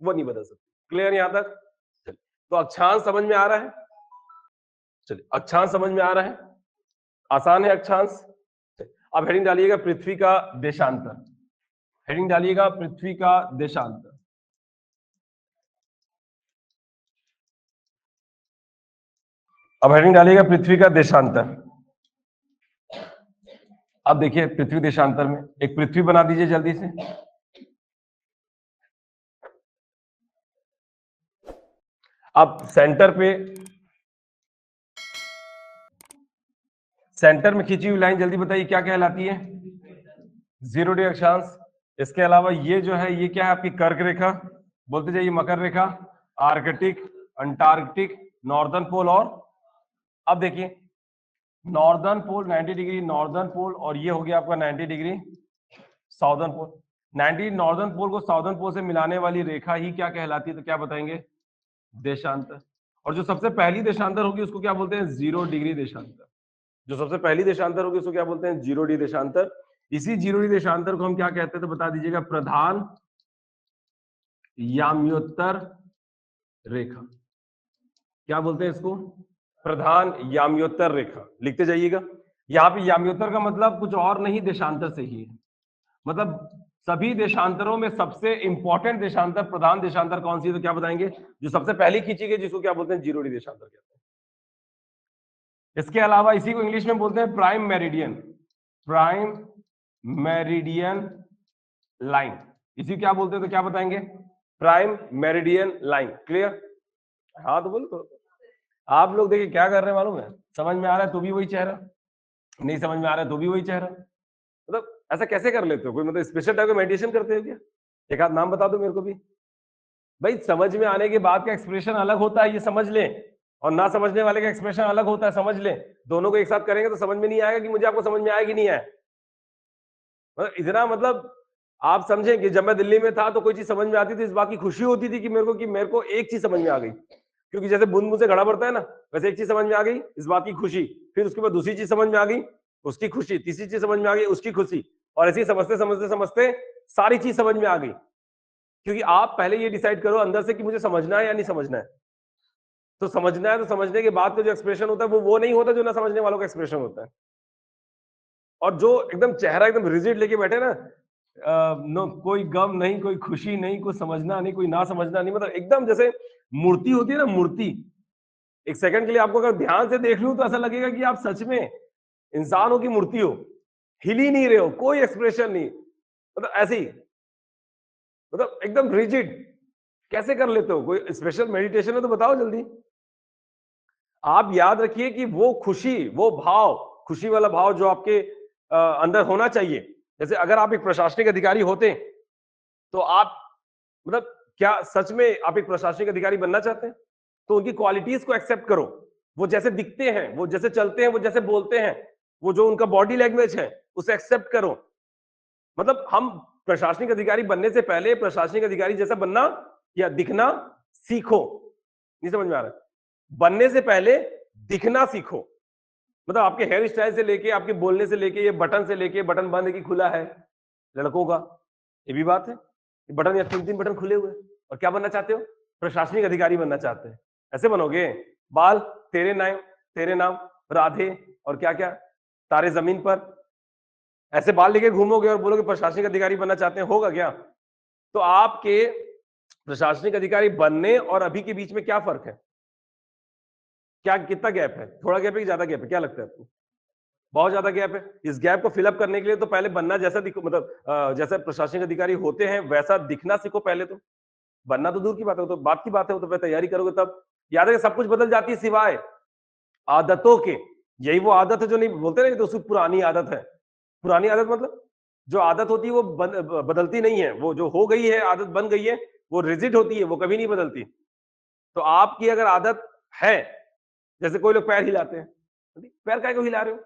वो नहीं बदल सकती। क्लियर यहां तक, चलिए। तो अक्षांश समझ में आ रहा है, चलिए अक्षांश समझ में आ रहा है, आसान है अक्षांश। अब हेडिंग डालिएगा पृथ्वी का देशांतर, हेडिंग डालिएगा पृथ्वी का देशांतर। अब हेडिंग डालिएगा पृथ्वी का देशांतर। अब देखिए पृथ्वी देशांतर में एक पृथ्वी बना दीजिए जल्दी से। अब सेंटर में खींची हुई लाइन जल्दी बताइए क्या कहलाती है? 0 डिग्री अक्षांश। इसके अलावा ये जो है ये क्या है आपकी कर्क रेखा, बोलते जाइए मकर रेखा, आर्कटिक, अंटार्कटिक, नॉर्दर्न पोल। और अब देखिए नॉर्दर्न पोल 90 डिग्री नॉर्दर्न पोल, और ये हो गया आपका 90 डिग्री साउदर्न पोल। 90 नॉर्दर्न पोल को साउदर्न पोल से मिलाने वाली रेखा ही क्या कहलाती है? तो क्या बताएंगे? देशांतर। और जो सबसे पहली देशांतर होगी उसको क्या बोलते हैं? 0 डिग्री देशांतर। जो सबसे पहली देशांतर होगी उसको क्या बोलते हैं? 0 डिग्री देशांतर। इसी 0 डिग्री देशांतर को हम क्या कहते हैं? तो बता दीजिएगा। प्रधान याम्योत्तर रेखा। क्या बोलते हैं इसको? प्रधान याम्योत्तर रेखा। लिखते जाइएगा। यहाँ पे याम्योत्तर का मतलब कुछ और नहीं, देशांतर से ही है। मतलब सभी देशांतरों में सबसे इंपॉर्टेंट देशांतर, प्रधान देशांतर कौन सी है? तो क्या बताएंगे? जो सबसे पहली खींची गई जिसको क्या बोलते हैं? 0 डिग्री देशांतर कहते हैं। इसके अलावा इसी को इंग्लिश में बोलते हैं prime meridian. Prime meridian line, इसी क्या बोलते हैं? तो क्या बताएंगे? Prime meridian line. क्लियर? हाँ तो बोलो। आप लोग देखिए क्या कर रहे हैं मालूम है? समझ में आ रहा है तो भी वही चेहरा, नहीं समझ में आ रहा है तो भी वही चेहरा। मतलब ऐसा कैसे कर लेते हो? कोई मतलब स्पेशल टाइप का मेडिटेशन करते हो क्या? एक आध नाम बता दो मेरे को भी। भाई समझ में आने के बाद का एक्सप्रेशन अलग होता है, ये समझ लें, और ना समझने वाले का एक्सप्रेशन अलग होता है, समझ लें। दोनों को एक साथ करेंगे तो समझ में नहीं आएगा कि मुझे आपको समझ में आया कि नहीं आया। मतलब इतना मतलब आप समझें कि जब मैं दिल्ली में था तो कोई चीज समझ में आती थी, इस बात की खुशी होती थी कि मेरे को एक चीज समझ में आ गई। क्योंकि जैसे बूंद बूंद से घड़ा बढ़ता है ना, वैसे एक चीज समझ में आ गई, इस बात की खुशी। फिर उसके बाद दूसरी चीज समझ में आ गई, उसकी खुशी। तीसरी चीज समझ में आ गई, उसकी खुशी। और ऐसे ही समझते समझते समझते सारी चीज समझ में आ गई। क्योंकि आप पहले ये डिसाइड करो अंदर से कि मुझे समझना है या नहीं समझना है। तो समझना है तो समझने के बाद का जो एक्सप्रेशन होता है वो नहीं होता जो ना समझने वालों का एक्सप्रेशन होता है। और जो एकदम चेहरा एकदम रिजिड लेके बैठे ना, नो कोई गम नहीं, कोई खुशी नहीं, कोई समझना नहीं, कोई ना समझना नहीं, मतलब एकदम जैसे मूर्ति होती है ना, मूर्ति। एक सेकंड के लिए आपको अगर ध्यान से देख लूं तो ऐसा लगेगा कि आप सच में इंसानों की मूर्ति हो, हिल ही नहीं रहे हो, कोई एक्सप्रेशन नहीं, मतलब ऐसे ही, मतलब एकदम रिजिड। कैसे कर लेते हो? कोई स्पेशल मेडिटेशन है तो बताओ जल्दी। आप याद रखिए कि वो खुशी, वो भाव, खुशी वाला भाव जो आपके अंदर होना चाहिए। जैसे अगर आप एक प्रशासनिक अधिकारी होते तो आप मतलब क्या सच में आप एक प्रशासनिक अधिकारी बनना चाहते हैं? तो उनकी क्वालिटीज को एक्सेप्ट करो। वो जैसे दिखते हैं, वो जैसे चलते हैं, वो जैसे बोलते हैं, वो जो उनका बॉडी लैंग्वेज है उसे एक्सेप्ट करो। मतलब हम प्रशासनिक अधिकारी बनने से पहले प्रशासनिक अधिकारी जैसा बनना या दिखना सीखो। नहीं समझ में आ रहा है? बनने से पहले दिखना सीखो। मतलब आपके हेयर स्टाइल से लेके, आपके बोलने से लेके, ये बटन से लेके, बटन बंद है कि खुला है लड़कों का, ये भी बात है। बटन या 3 बटन खुले हुए, और क्या बनना चाहते हो? प्रशासनिक अधिकारी बनना चाहते हैं। ऐसे बनोगे? बाल तेरे नाम राधे और क्या क्या तारे जमीन पर, ऐसे बाल लेके घूमोगे और बोलोगे प्रशासनिक अधिकारी बनना चाहते हैं, होगा क्या? तो आपके प्रशासनिक अधिकारी बनने और अभी के बीच में क्या फर्क है? क्या कितना गैप है? थोड़ा गैप है कि ज्यादा गैप है? क्या लगता है आपको? बहुत ज्यादा गैप है। इस गैप को फिलअप करने के लिए तो पहले बनना जैसा दिखो, मतलब जैसा प्रशासनिक अधिकारी होते हैं वैसा दिखना सीखो पहले तो। बनना तो दूर की बात है, वो तो बात की बात है, वो तो पहले तैयारी करोगे तब। याद है सब कुछ बदल जाती है सिवाय आदतों के। यही वो आदत है जो नहीं बोलते ना, तो उसकी पुरानी आदत है। पुरानी आदत मतलब जो आदत होती है वो बदलती नहीं है। वो जो हो गई है, आदत बन गई है, वो रिजिड होती है, वो कभी नहीं बदलती। तो आपकी अगर आदत है, जैसे कोई लोग पैर हिलाते हैं, पैर काहे को हिला रहे हो?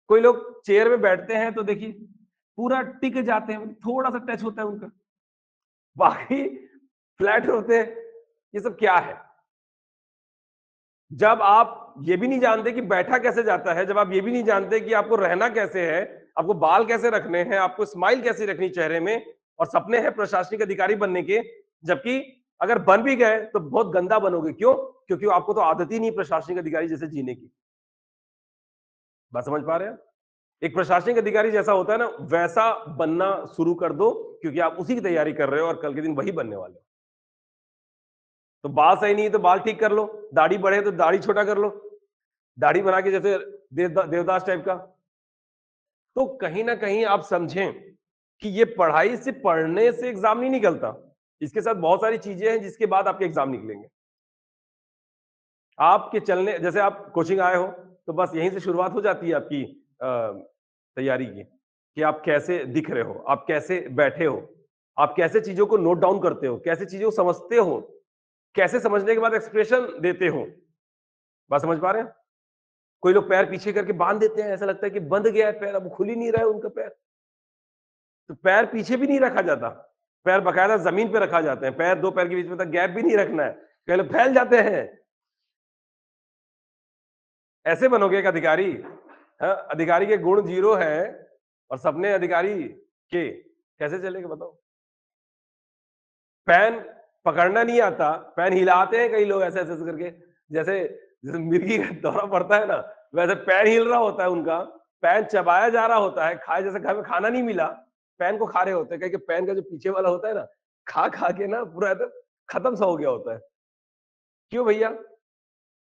कोई लोग चेयर में बैठते हैं तो देखिए पूरा टिक जाते हैं, थोड़ा सा टच होता है उनका, बाकी फ्लैट होते हैं। ये सब क्या है? जब आप ये भी नहीं जानते कि बैठा कैसे जाता है, जब आप ये भी नहीं जानते कि आपको रहना कैसे है, आपको बाल कैसे रखने हैं, आपको स्माइल कैसे रखनी चेहरे में, और सपने हैं प्रशासनिक अधिकारी बनने के, जबकि अगर बन भी गए तो बहुत गंदा बनोगे। क्यों? क्योंकि आपको तो आदत ही नहीं प्रशासनिक अधिकारी जैसे जीने की। बात समझ पा रहे हैं? एक प्रशासनिक अधिकारी जैसा होता है ना, वैसा बनना शुरू कर दो, क्योंकि आप उसी की तैयारी कर रहे हो और कल के दिन वही बनने वाले हो। तो बाल सही नहीं है तो बाल ठीक कर लो, दाढ़ी बढ़े तो दाढ़ी छोटा कर लो, दाढ़ी बना के जैसे देवदास टाइप का। तो कहीं ना कहीं आप समझें कि ये पढ़ाई से, पढ़ने से एग्जाम नहीं निकलता। इसके साथ बहुत सारी चीजें हैं जिसके बाद आपके एग्जाम निकलेंगे। आपके चलने, जैसे आप कोचिंग आए हो तो बस यहीं से शुरुआत हो जाती है आपकी तैयारी की, कि आप कैसे दिख रहे हो, आप कैसे बैठे हो, आप कैसे चीजों को नोट डाउन करते हो, कैसे चीजों को समझते हो, कैसे समझने के बाद एक्सप्रेशन देते हो। बात समझ पा रहे हैं? कोई लोग पैर पीछे करके बांध देते हैं, ऐसा लगता है कि बंध गया है पैर, अब खुल ही नहीं रहा है उनका पैर। तो पैर पीछे भी नहीं रखा जाता, पैर बकायदा जमीन पे रखा जाते हैं, पैर दो पैर के बीच में तक गैप भी नहीं रखना है, कई लोग फैल जाते हैं। ऐसे बनोगे एक अधिकारी? हाँ, अधिकारी के गुण 0 है और सपने अधिकारी के, कैसे चलेगा बताओ? पैन पकड़ना नहीं आता, पैन हिलाते हैं कई लोग ऐसे ऐसे ऐसे करके, जैसे जैसे मिर्गी का दौरा पड़ता है ना, वैसे पैन हिल रहा होता है उनका, पैन चबाया जा रहा होता है, खाए जैसे घर में खाना नहीं मिला, पैन को खा रहे होते हैं, क्योंकि पैन का जो पीछे वाला होता है ना, खा खा के ना पूरा एकदम खत्म सा हो गया होता है। क्यों भैया?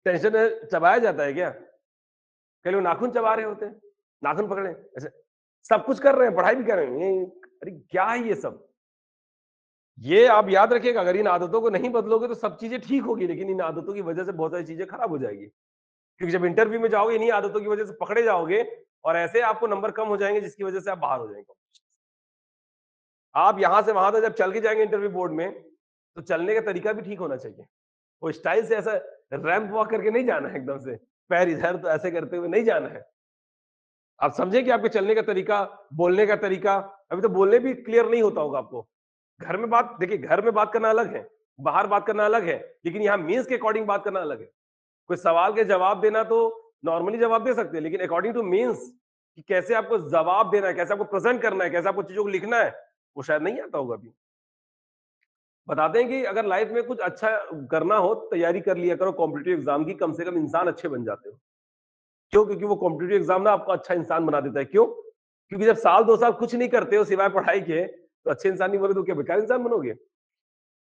टेंशन है, चबाया जाता है क्या? कई लोग नाखून चबा रहे होते हैं, नाखून पकड़े ऐसे, सब कुछ कर रहे हैं, पढ़ाई भी कर रहे हैं, अरे क्या है ये सब? ये आप याद रखिएगा, अगर इन आदतों को नहीं बदलोगे तो सब चीजें ठीक होगी, लेकिन इन आदतों की वजह से बहुत सारी चीजें खराब हो जाएगी। क्योंकि जब इंटरव्यू में जाओगे इन्हीं आदतों की वजह से पकड़े जाओगे और ऐसे आपको नंबर कम हो जाएंगे जिसकी वजह से आप बाहर हो जाएंगे। आप यहां से वहां तक जब चल के जाएंगे इंटरव्यू बोर्ड में, तो चलने का तरीका भी ठीक होना चाहिए। वो स्टाइल से ऐसा रैंप वॉक करके नहीं जाना है एकदम से, पैर इधर तो ऐसे करते हुए नहीं जाना है। आप समझे कि आपके चलने का तरीका, बोलने का तरीका, अभी तो बोलने भी क्लियर नहीं होता होगा आपको। घर में बात देखिए, घर में बात करना अलग है, बाहर बात करना अलग है, लेकिन यहाँ मीन्स के अकॉर्डिंग बात करना अलग है। कोई सवाल के जवाब देना तो नॉर्मली जवाब दे सकते हैं, लेकिन अकॉर्डिंग टू मीन्स कि कैसे आपको जवाब देना है, कैसे आपको प्रेजेंट करना है, कैसे आपको चीजों को लिखना है, वो शायद नहीं आता होगा अभी। बताते हैं कि अगर लाइफ में कुछ अच्छा करना हो, तैयारी कर लिया करो कॉम्पिटिटिव एग्जाम की, कम से कम इंसान अच्छे बन जाते हो। क्यों? क्योंकि वो कॉम्पिटिटिव एग्जाम ना आपको अच्छा इंसान बना देता है। क्यों? क्योंकि जब साल 2 साल कुछ नहीं करते हो सिवाय पढ़ाई के, तो अच्छे इंसान नहीं बनोगे तो क्या बेकार इंसान बनोगे?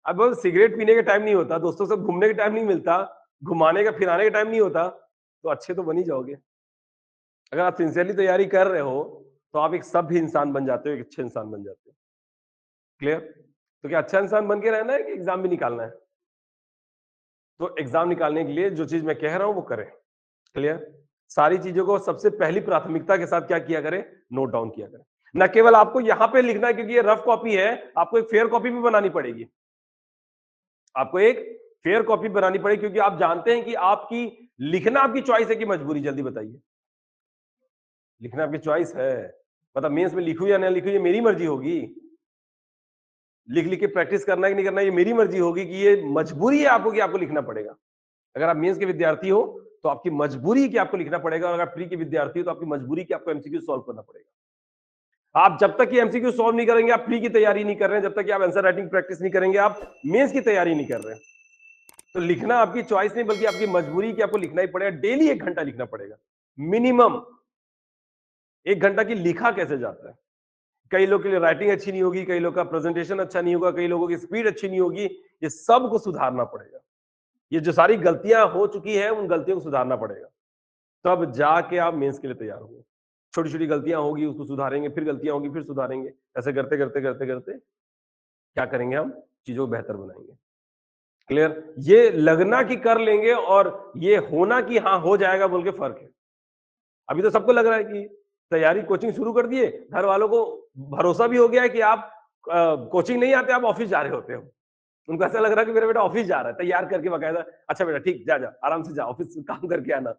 अब बस सिगरेट पीने का टाइम नहीं होता, दोस्तों से घूमने का टाइम नहीं मिलता, घुमाने का फिराने का टाइम नहीं होता, तो अच्छे तो बन ही जाओगे। अगर आप सिंसियरली तैयारी कर रहे हो, तो आप एक सभ्य इंसान बन जाते हो, एक अच्छे इंसान बन जाते हो। क्लियर? तो क्या अच्छा इंसान बन के रहना है कि एग्जाम भी निकालना है? तो एग्जाम निकालने के लिए जो चीज मैं कह रहा हूं वो करें। क्लियर? सारी चीजों को सबसे पहली प्राथमिकता के साथ क्या किया करें? नोट डाउन किया करें। न केवल आपको यहां पे लिखना है क्योंकि ये रफ कॉपी है, आपको एक फेयर कॉपी भी बनानी पड़ेगी। आपको एक फेयर कॉपी बनानी पड़ेगी क्योंकि आप जानते हैं कि आपकी लिखना आपकी चॉइस है कि मजबूरी। जल्दी बताइए। लिखना आपकी चॉइस है, मतलब मेंस में लिखूं या ना लिखूं ये मेरी मर्जी होगी। लिख लिख के प्रैक्टिस करना है कि नहीं करना ये मेरी मर्जी होगी, कि ये मजबूरी है आपको कि आपको लिखना पड़ेगा। अगर आप मेंस के विद्यार्थी हो तो आपकी मजबूरी है कि आपको लिखना पड़ेगा, और अगर प्री के विद्यार्थी हो तो आपकी मजबूरी कि आपको एमसीक्यू सॉल्व करना पड़ेगा। आप जब तक ये एमसीक्यू सॉल्व नहीं करेंगे, आप प्री की तैयारी नहीं कर रहे हैं, जब तक कि आप आंसर राइटिंग प्रैक्टिस नहीं करेंगे, आप मेंस की तैयारी नहीं कर रहे हैं। तो लिखना आपकी चॉइस नहीं बल्कि आपकी मजबूरी कि आपको लिखना ही पड़ेगा। डेली 1 घंटा लिखना पड़ेगा मिनिमम। 1 घंटा की लिखा कैसे जाता है? कई लोग के लिए राइटिंग अच्छी नहीं होगी, कई लोग का प्रेजेंटेशन अच्छा नहीं होगा, कई लोगों की स्पीड अच्छी नहीं होगी। ये सब को सुधारना पड़ेगा। ये जो सारी गलतियां हो चुकी है उन गलतियों को सुधारना पड़ेगा, तब जाके आप मेंस के लिए तैयार होंगे। छोटी छोटी गलतियां होगी उसको सुधारेंगे, फिर गलतियां होगी फिर सुधारेंगे, ऐसे करते करते करते करते क्या करेंगे? हम चीजों को बेहतर बनाएंगे। क्लियर? ये लगना कि कर लेंगे और ये होना कि हाँ हो जाएगा बोल के फर्क है। अभी तो सबको लग रहा है कि तैयारी कोचिंग शुरू कर दिए, घर वालों को भरोसा भी हो गया है कि आप कोचिंग नहीं आते, आप ऑफिस जा रहे होते हो। उनको ऐसा लग रहा है कि मेरा बेटा ऑफिस जा रहा है, तैयार करके बकायदा, अच्छा बेटा ठीक, जा जा आराम से जा ऑफिस काम करके आना।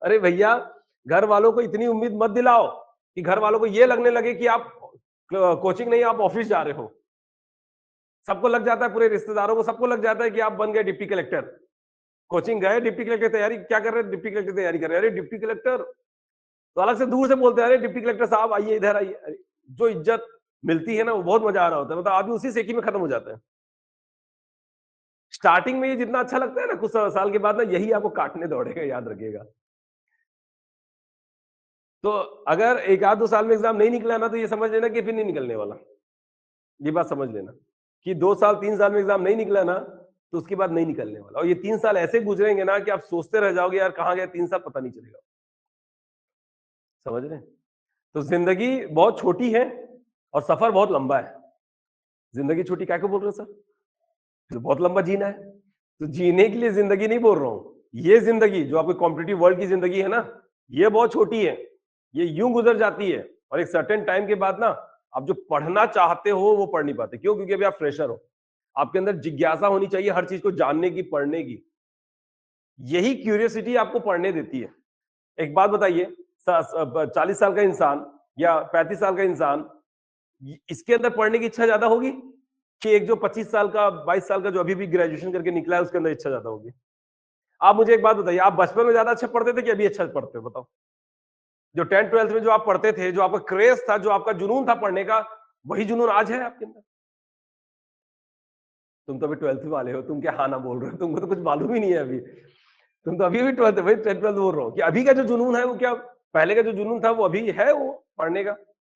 अरे भैया, घर वालों को इतनी उम्मीद मत दिलाओ कि घर वालों को ये लगने लगे कि आप कोचिंग नहीं, आप ऑफिस जा रहे हो। सबको लग जाता है, पूरे रिश्तेदारों को सबको लग जाता है कि आप बन गए डिप्टी कलेक्टर। कोचिंग गए, डिप्टी कलेक्टर तैयारी क्या कर रहे हैं? डिप्टी कलेक्टर तैयारी कर रहे हैं। अरे डिप्टी कलेक्टर, तो अलग से दूर से बोलते हैं, अरे डिप्टी कलेक्टर साहब आइए, इधर आइए। अरे, जो इज्जत मिलती है ना वो बहुत मजा आ रहा होता है, मतलब आदमी उसी सेकी में खत्म हो जाता है। स्टार्टिंग में ये जितना अच्छा लगता है ना, कुछ साल के बाद ना यही आपको काटने दौड़ेगा, याद रखिएगा। तो अगर 1 आध 2 साल में एग्जाम नहीं निकला ना, तो ये समझ लेना कि फिर नहीं निकलने वाला। ये बात समझ लेना कि 2 साल 3 साल में एग्जाम नहीं निकला ना, तो उसके बाद नहीं निकलने वाला। और ये 3 साल ऐसे गुजरेंगे ना कि आप सोचते रह जाओगे यार कहाँ गए 3 साल, पता नहीं चलेगा। समझ रहे हैं? तो जिंदगी बहुत छोटी है और सफर बहुत लंबा है। जिंदगी छोटी क्या को बोल रहे हो सर? तो बहुत लंबा जीना है, तो जीने के लिए जिंदगी नहीं बोल रहा हूँ, ये जिंदगी जो आपकी कॉम्पिटिटिव वर्ल्ड की जिंदगी है ना, ये बहुत छोटी है, ये यूं गुजर जाती है और एक सर्टेन टाइम के बाद ना आप जो पढ़ना चाहते हो वो पढ़ नहीं पाते। क्यों? क्योंकि अभी आप फ्रेशर हो, आपके अंदर जिज्ञासा होनी चाहिए हर चीज को जानने की, पढ़ने की। यही क्यूरियोसिटी आपको पढ़ने देती है। एक बात बताइए, 40 साल का इंसान या 35 साल का इंसान, इसके अंदर पढ़ने की इच्छा ज्यादा होगी कि एक जो 25 साल का, 22 साल का जो अभी भी ग्रेजुएशन करके निकला है उसके अंदर इच्छा ज्यादा होगी? आप मुझे एक बात बताइए, आप बचपन में ज्यादा अच्छा पढ़ते थे कि अभी अच्छा पढ़ते हो? बताओ। जो 10th-12th में जो आप पढ़ते थे, जो आपका क्रेज था, जो आपका जुनून था पढ़ने का, वही जुनून आज है आपके अंदर? तुम तो अभी 12th वाले हो, तुम क्या हाँ ना बोल रहे हो? तुमको तो कुछ मालूम ही नहीं है अभी। तुम तो अभी भी 12th, भाई 10th-12th बोल रहा हूँ कि अभी का जो जुनून है वो क्या पहले का जो जुनून था वो अभी है, वो पढ़ने का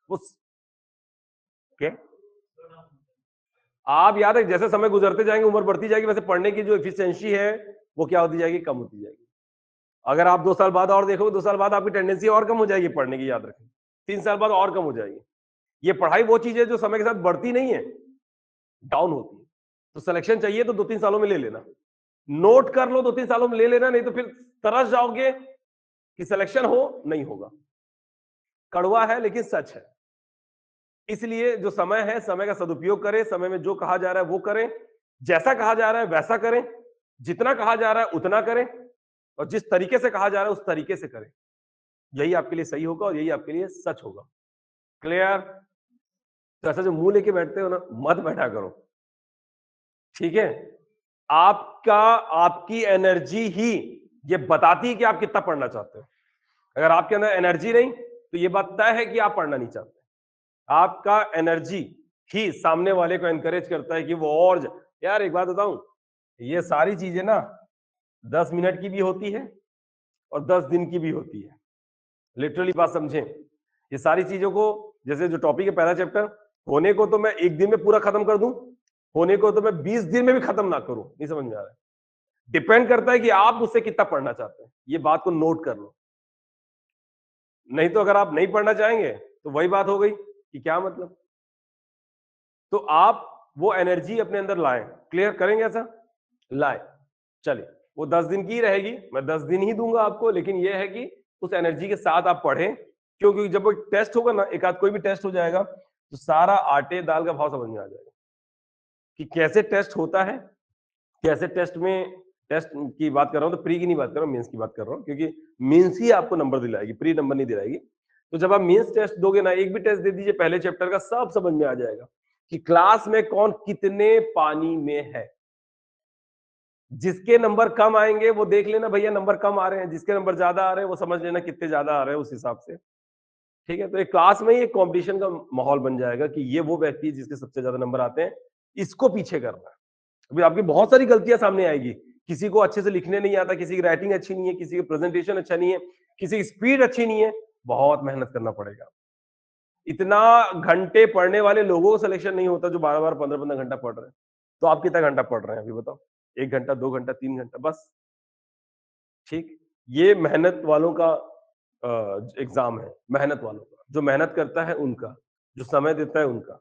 वो क्या? आप याद है, जैसे समय गुजरते जाएंगे, उम्र बढ़ती जाएगी, वैसे पढ़ने की जो एफिशिएंसी है वो क्या होती जाएगी? कम होती जाएगी। अगर आप 2 साल बाद और देखोगे, 2 साल बाद आपकी टेंडेंसी और कम हो जाएगी पढ़ने की, याद रखें। 3 साल बाद और कम हो जाएगी। ये पढ़ाई वो चीज है जो समय के साथ बढ़ती नहीं है, डाउन होती है। तो सिलेक्शन चाहिए तो 2-3 सालों में ले लेना, नोट कर लो, 2-3 सालों में ले लेना, नहीं तो फिर तरस जाओगे कि सिलेक्शन हो, नहीं होगा। कड़वा है लेकिन सच है। इसलिए जो समय है, समय का सदुपयोग करें, समय में जो कहा जा रहा है वो करें, जैसा कहा जा रहा है वैसा करें, जितना कहा जा रहा है उतना करें, और जिस तरीके से कहा जा रहा है उस तरीके से करें। यही आपके लिए सही होगा और यही आपके लिए सच होगा। क्लियर? तो ऐसा जो मुंह लेके बैठते हो ना, मत बैठा करो, ठीक है? आपका आपकी एनर्जी ही ये बताती है कि आप कितना पढ़ना चाहते हो। अगर आपके अंदर एनर्जी नहीं तो ये बात तय है कि आप पढ़ना नहीं चाहते। आपका एनर्जी ही सामने वाले को एनकरेज करता है कि वो और यार एक बात बताऊं, ये सारी चीजें ना 10 मिनट की भी होती है और 10 दिन की भी होती है। लिटरली बात समझें, ये सारी चीजों को, जैसे जो टॉपिक है पहला चैप्टर, होने को तो मैं एक दिन में पूरा खत्म कर दूं, होने को तो मैं 20 दिन में भी खत्म ना करूं। नहीं समझ में आ रहा है? डिपेंड करता है कि आप उससे कितना पढ़ना चाहते हैं। ये बात को नोट कर लो। नहीं तो अगर आप नहीं पढ़ना चाहेंगे तो वही बात हो गई कि क्या मतलब। तो आप वो एनर्जी अपने अंदर लाएं। क्लियर? करेंगे ऐसा? लाएं। चलिए, वो 10 दिन की रहेगी, मैं 10 दिन ही दूंगा आपको, लेकिन ये है कि उस एनर्जी के साथ आप पढ़ें। क्योंकि जब वो टेस्ट होगा ना, एक आध कोई भी टेस्ट हो जाएगा तो सारा आटे दाल का भाव समझ में आ जाएगा कि कैसे टेस्ट होता है, कैसे टेस्ट में, टेस्ट की बात कर रहा हूं तो प्री की नहीं बात कर रहा हूं, मेंस की बात कर रहा हूं, क्योंकि मेंस ही आपको नंबर दिलाएगी, प्री नंबर नहीं दिलाएगी। तो जब आप मेंस टेस्ट दोगे ना, एक भी टेस्ट दे दीजिए पहले चैप्टर का, सब समझ में आ जाएगा कि क्लास में कौन कितने पानी में है। जिसके नंबर कम आएंगे वो देख लेना भैया नंबर कम आ रहे हैं, जिसके नंबर ज्यादा आ रहे हैं वो समझ लेना कितने ज्यादा आ रहे हैं उस हिसाब से। ठीक है? तो एक क्लास में ही एक कंपटीशन का माहौल बन जाएगा कि ये वो व्यक्ति है जिसके सबसे ज्यादा नंबर आते हैं, इसको पीछे करना है। अभी आपकी बहुत सारी गलतियां सामने आएगी, किसी को अच्छे से लिखने नहीं आता, किसी की राइटिंग अच्छी नहीं है, किसी का प्रेजेंटेशन अच्छा नहीं है, किसी की स्पीड अच्छी नहीं है, बहुत मेहनत करना पड़ेगा। इतना घंटे पढ़ने वाले लोगों को सिलेक्शन नहीं होता जो 12-12, 15-15 घंटा पढ़ रहे हैं। तो आप कितना घंटा पढ़ रहे हैं अभी बताओ? 1 घंटा, 2 घंटा, 3 घंटा बस। ठीक? ये मेहनत वालों का एग्जाम है, मेहनत वालों का। जो मेहनत करता है उनका, जो समय देता है उनका।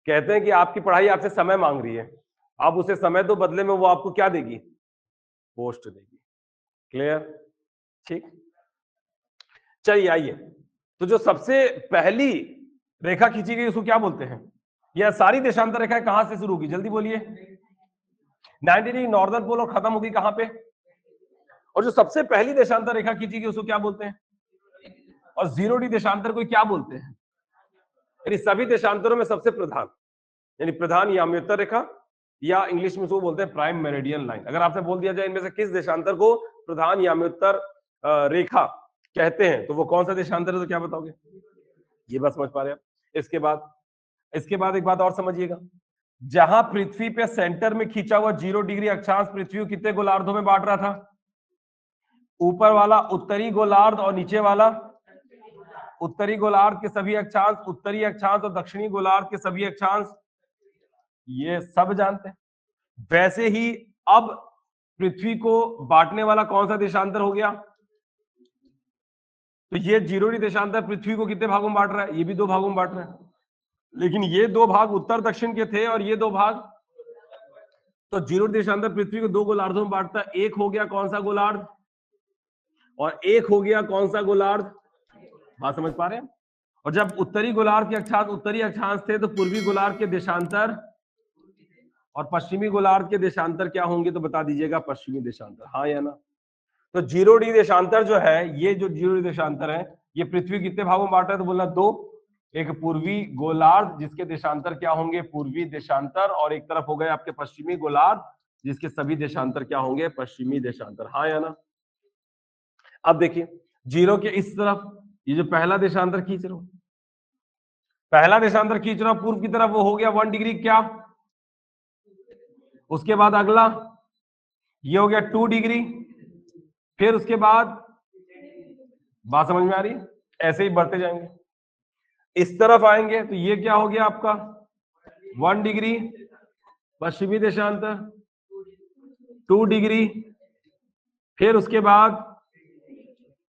कहते हैं कि आपकी पढ़ाई आपसे समय मांग रही है, आप उसे समय दो, बदले में वो आपको क्या देगी? पोस्ट देगी। क्लियर? ठीक? चलिए आइए, तो जो सबसे पहली रेखा खींची गई उसको क्या बोलते हैं? यह सारी देशांतर रेखा कहां से शुरू होगी? जल्दी बोलिए। 90 डिग्री नॉर्दर्न पोल और खत्म होगी कहां पे? और जो सबसे पहली देशांतर रेखा खींची गई उसको क्या बोलते हैं? और 0 डिग्री देशांतर को क्या बोलते हैं? यानी सभी देशांतरों में सबसे प्रधान, यानी प्रधान याम्योत्तर रेखा, या इंग्लिश में उसको बोलते हैं प्राइम मेरिडियन लाइन। अगर आपसे बोल दिया जाए इनमें से किस देशांतर को प्रधान याम्योत्तर रेखा कहते हैं, तो वो कौन सा देशांतर है, तो क्या बताओगे? ये बात समझ पा रहे हैं आप? इसके बाद एक बात और समझिएगा, जहां पृथ्वी पे सेंटर में खींचा हुआ 0 डिग्री अक्षांश पृथ्वी को कितने गोलार्धों में बांट रहा था? ऊपर वाला उत्तरी गोलार्ध और नीचे वाला उत्तरी गोलार्ध के सभी अक्षांश, उत्तरी अक्षांश और दक्षिणी गोलार्ध के सभी अक्षांश, ये सब जानते हैं। वैसे ही अब पृथ्वी को बांटने वाला कौन सा देशांतर हो गया? तो ये 0 डिग्री देशांतर पृथ्वी को कितने भागों में बांट रहा है? ये भी 2 भागों में बांट रहा है, लेकिन ये 2 भाग उत्तर दक्षिण के थे और ये 2 भाग, तो जीरो देशांतर पृथ्वी को दो गोलार्धों में बांटता है। एक हो गया कौन सा गोलार्ध और एक हो गया कौन सा गोलार्ध, बात समझ पा रहे हैं। और जब उत्तरी गोलार्ध के अक्षांश उत्तरी अक्षांश थे तो पूर्वी गोलार्ध के देशांतर और पश्चिमी गोलार्ध के देशांतर क्या होंगे, तो बता दीजिएगा पश्चिमी देशांतर, हाँ या ना। तो जीरो डी देशांतर जो है, ये जो जीरो डी देशांतर है, ये पृथ्वी कितने भागों में बांटा है, तो बोलना दो। एक पूर्वी गोलार्ध जिसके देशांतर क्या होंगे, पूर्वी देशांतर, और एक तरफ हो गए आपके पश्चिमी गोलार्ध जिसके सभी देशांतर क्या होंगे, पश्चिमी देशांतर, हाँ या ना। अब देखिए जीरो के इस तरफ ये जो पहला देशांतर खींच रहा हूं, पहला देशांतर खींच रहा हूं पूर्व की तरफ, वो हो गया 1 डिग्री क्या, उसके बाद अगला ये हो गया 2 डिग्री, फिर उसके बाद, बात समझ में आ रही, ऐसे ही बढ़ते जाएंगे। इस तरफ आएंगे तो ये क्या हो गया आपका 1 डिग्री पश्चिमी देशांतर, 2 डिग्री, फिर उसके बाद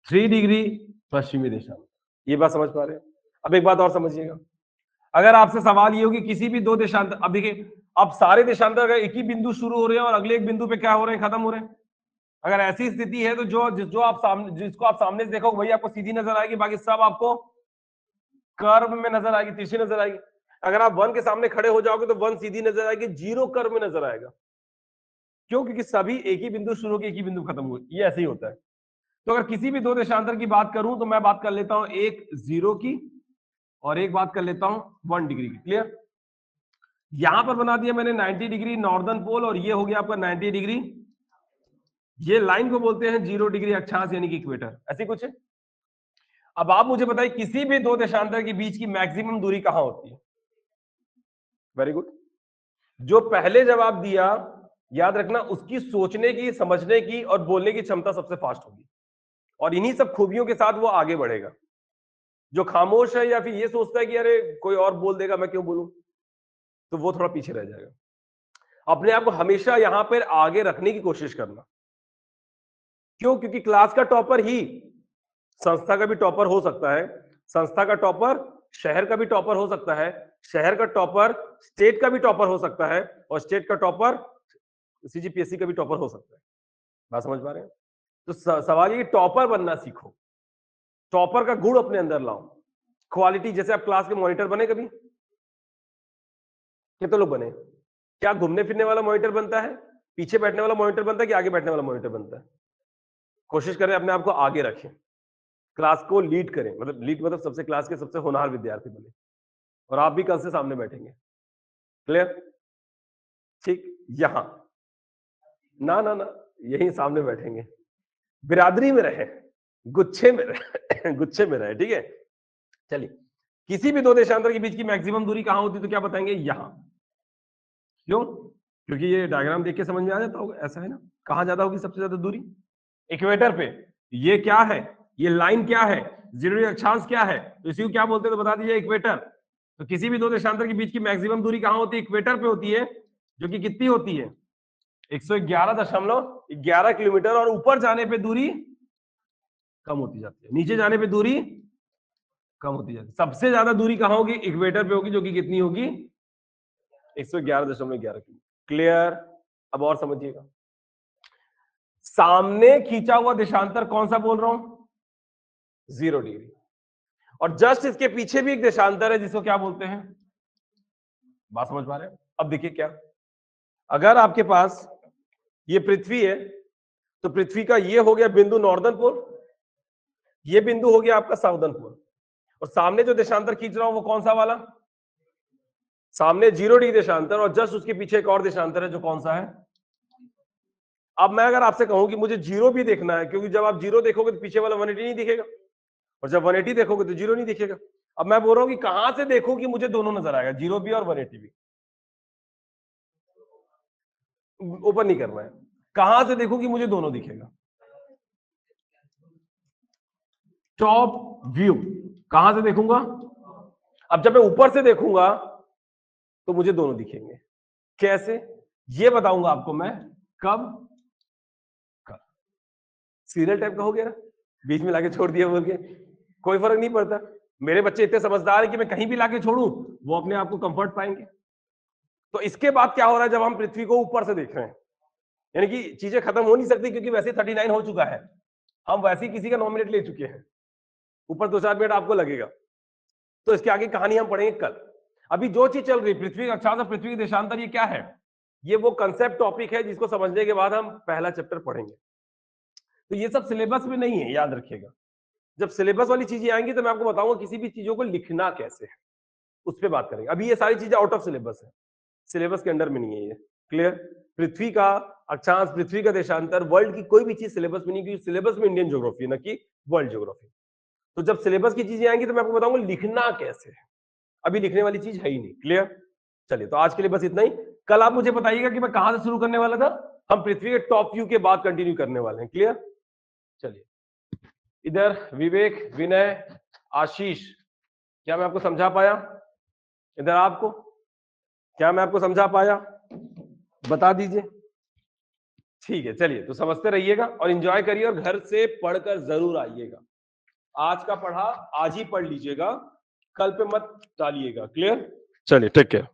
3 डिग्री पश्चिमी देशांतर। ये बात समझ पा रहे हैं। अब एक बात और समझिएगा, अगर आपसे सवाल ये हो कि किसी भी दो देशांतर, अब देखिए अब सारे देशांतर अगर एक ही बिंदु शुरू हो रहे हैं और अगले एक बिंदु पे क्या हो रहे हैं, खत्म हो रहे हैं, अगर ऐसी स्थिति है तो जो आप सामने, जिसको आप सामने से देखोगे वही आपको सीधी नजर आएगी, बाकी सब आपको कर्व में नजर आएगी, तिरछी नजर आएगी। अगर आप 1 के सामने खड़े हो जाओगे तो 1 सीधी नजर आएगी, 0 कर्व में नजर आएगा। क्यों? क्योंकि सभी एक ही बिंदु शुरू होकर एक ही बिंदु खत्म हुए, ये ऐसे ही होता है। तो अगर किसी भी दो देशांतर की बात करूं तो मैं बात कर लेता हूं एक 0 की और एक बात कर लेता हूं 1 डिग्री की। क्लियर? यहां पर बना दिया मैंने 90 डिग्री नॉर्दर्न पोल और ये हो गया आपका 90 डिग्री। ये लाइन को बोलते हैं 0 डिग्री अक्षांश यानी कि इक्वेटर, ऐसी कुछ है। अब आप मुझे बताइए किसी भी दो देशांतर के बीच की मैक्सिमम दूरी कहां होती है? Very good. जो पहले जवाब दिया, याद रखना, उसकी सोचने की, समझने की और बोलने की क्षमता सबसे फास्ट होगी और इन्हीं सब खूबियों के साथ वो आगे बढ़ेगा। जो खामोश है या फिर ये सोचता है कि अरे कोई और बोल देगा मैं क्यों बोलूं, तो वो थोड़ा पीछे रह जाएगा। अपने आप को हमेशा यहां पर आगे रखने की कोशिश करना। क्यों? क्योंकि क्लास का टॉपर ही संस्था का भी टॉपर हो सकता है, संस्था का टॉपर शहर का भी टॉपर हो सकता है, शहर का टॉपर स्टेट का भी टॉपर हो सकता है और स्टेट का टॉपर सीजीपीएससी का भी टॉपर हो सकता है। बात समझ पा रहे हैं? तो सवाल ये टॉपर बनना सीखो, टॉपर का गुण अपने अंदर लाओ, क्वालिटी। जैसे आप क्लास के मॉनिटर बने कभी? कितने लोग बने? क्या घूमने फिरने वाला मॉनिटर बनता है, पीछे बैठने वाला मॉनिटर बनता है कि आगे बैठने वाला मॉनिटर बनता है? कोशिश करें अपने आप को आगे रखें, क्लास को लीड करें, मतलब लीड मतलब सबसे क्लास के सबसे होनहार विद्यार्थी बने और आप भी कल से सामने बैठेंगे। क्लियर? ठीक, यहां ना ना ना, यही सामने बैठेंगे, बिरादरी में रहे, गुच्छे में रहे गुच्छे में रहे, ठीक है। चलिए, किसी भी दो देशांतर के बीच की मैक्सिमम दूरी कहां होती है, तो क्या बताएंगे? यहां। क्यों? क्योंकि ये डायग्राम देख के समझ में आ जाता होगा, ऐसा है ना। कहां ज्यादा होगी सबसे ज्यादा दूरी? इक्वेटर पे। ये क्या है, ये लाइन क्या है, जीरो अक्षांश क्या है, तो इसी को क्या बोलते हैं, तो बता दीजिए इक्वेटर। तो किसी भी दो देशांतर के बीच की मैक्सिमम दूरी कहां होती है? इक्वेटर पे होती है, जो कि कितनी होती है? 111.11 किलोमीटर। और ऊपर जाने पे दूरी कम होती जाती है, नीचे जाने पे दूरी कम होती जाती है। सबसे ज्यादा दूरी कहां होगी? इक्वेटर पे होगी, जो कि कितनी होगी? 111.11 किलोमीटर। क्लियर? अब और समझिएगा, सामने खींचा हुआ देशांतर कौन सा बोल रहा हूं? 0 डिग्री। और जस्ट इसके पीछे भी एक देशांतर है जिसको क्या बोलते हैं? बात समझ पा रहे हैं? अब देखिए क्या, अगर आपके पास ये पृथ्वी है तो पृथ्वी का ये हो गया बिंदु नॉर्दर्न पोल, ये बिंदु हो गया आपका साउदर्न पोल, और सामने जो देशांतर खींच रहा हूं वो कौन सा वाला? सामने 0 डिग्री देशांतर, और जस्ट उसके पीछे एक और देशांतर है जो कौन सा है? अब मैं अगर आपसे कहूं कि मुझे 0 भी देखना है, क्योंकि जब आप 0 देखोगे तो पीछे वाला 180 नहीं दिखेगा, और जब 180 देखोगे तो 0 नहीं दिखेगा। अब मैं बोल रहा हूं कि कहां से देखूं कि मुझे दोनों नजर आएगा, 0 भी और 180 भी। ऊपर नहीं करना है, कहां से देखूं कि मुझे दोनों दिखेगा? Top view. कहां से देखूंगा? अब जब मैं ऊपर से देखूंगा तो मुझे दोनों दिखेंगे। कैसे? ये बताऊंगा आपको मैं। कब? सीरियल टाइप का हो गया ना, बीच में लाके छोड़ दिया बोल के, कोई फर्क नहीं पड़ता। मेरे बच्चे इतने समझदार हैं कि मैं कहीं भी लाके छोड़ूं वो अपने आप को कंफर्ट पाएंगे। तो इसके बाद क्या हो रहा है, जब हम पृथ्वी को ऊपर से देख रहे हैं, यानी कि चीजें खत्म हो नहीं सकती क्योंकि वैसे 39 हो चुका है, हम वैसे ही किसी का 9 मिनट ले चुके हैं, ऊपर 2-4 मिनट आपको लगेगा। तो इसके आगे कहानी हम पढ़ेंगे कल। अभी जो चीज चल रही, पृथ्वी का अक्षांश और पृथ्वी के देशांतर, ये क्या है? ये वो कंसेप्ट टॉपिक है जिसको समझने के बाद हम पहला चैप्टर पढ़ेंगे। तो ये सब सिलेबस में नहीं है, याद रखिएगा। जब सिलेबस वाली चीजें आएंगी तो मैं आपको बताऊंगा किसी भी चीजों को लिखना कैसे है, उस पर बात करेंगे। अभी ये सारी चीजें आउट ऑफ सिलेबस है, सिलेबस के अंडर में नहीं है ये। क्लियर? पृथ्वी का अक्षांश, पृथ्वी का देशांतर, वर्ल्ड की कोई भी चीज सिलेबस में नहीं, क्योंकि सिलेबस में इंडियन ज्योग्राफी न कि वर्ल्ड ज्योग्राफी। तो जब सिलेबस की चीजें आएंगी तो मैं आपको बताऊंगा लिखना कैसे है, अभी लिखने वाली चीज है ही नहीं। क्लियर? चलिए, तो आज के लिए बस इतना ही। कल आप मुझे बताइएगा कि मैं कहां से शुरू करने वाला था। हम पृथ्वी के टॉप व्यू के बाद कंटिन्यू करने वाले हैं। क्लियर? चलिए, इधर विवेक, विनय, आशीष, क्या मैं आपको समझा पाया? इधर आपको, क्या मैं आपको समझा पाया? बता दीजिए। ठीक है, चलिए, तो समझते रहिएगा और एंजॉय करिए और घर से पढ़कर जरूर आइएगा। आज का पढ़ा आज ही पढ़ लीजिएगा, कल पे मत डालिएगा। क्लियर? चलिए, टेक केयर।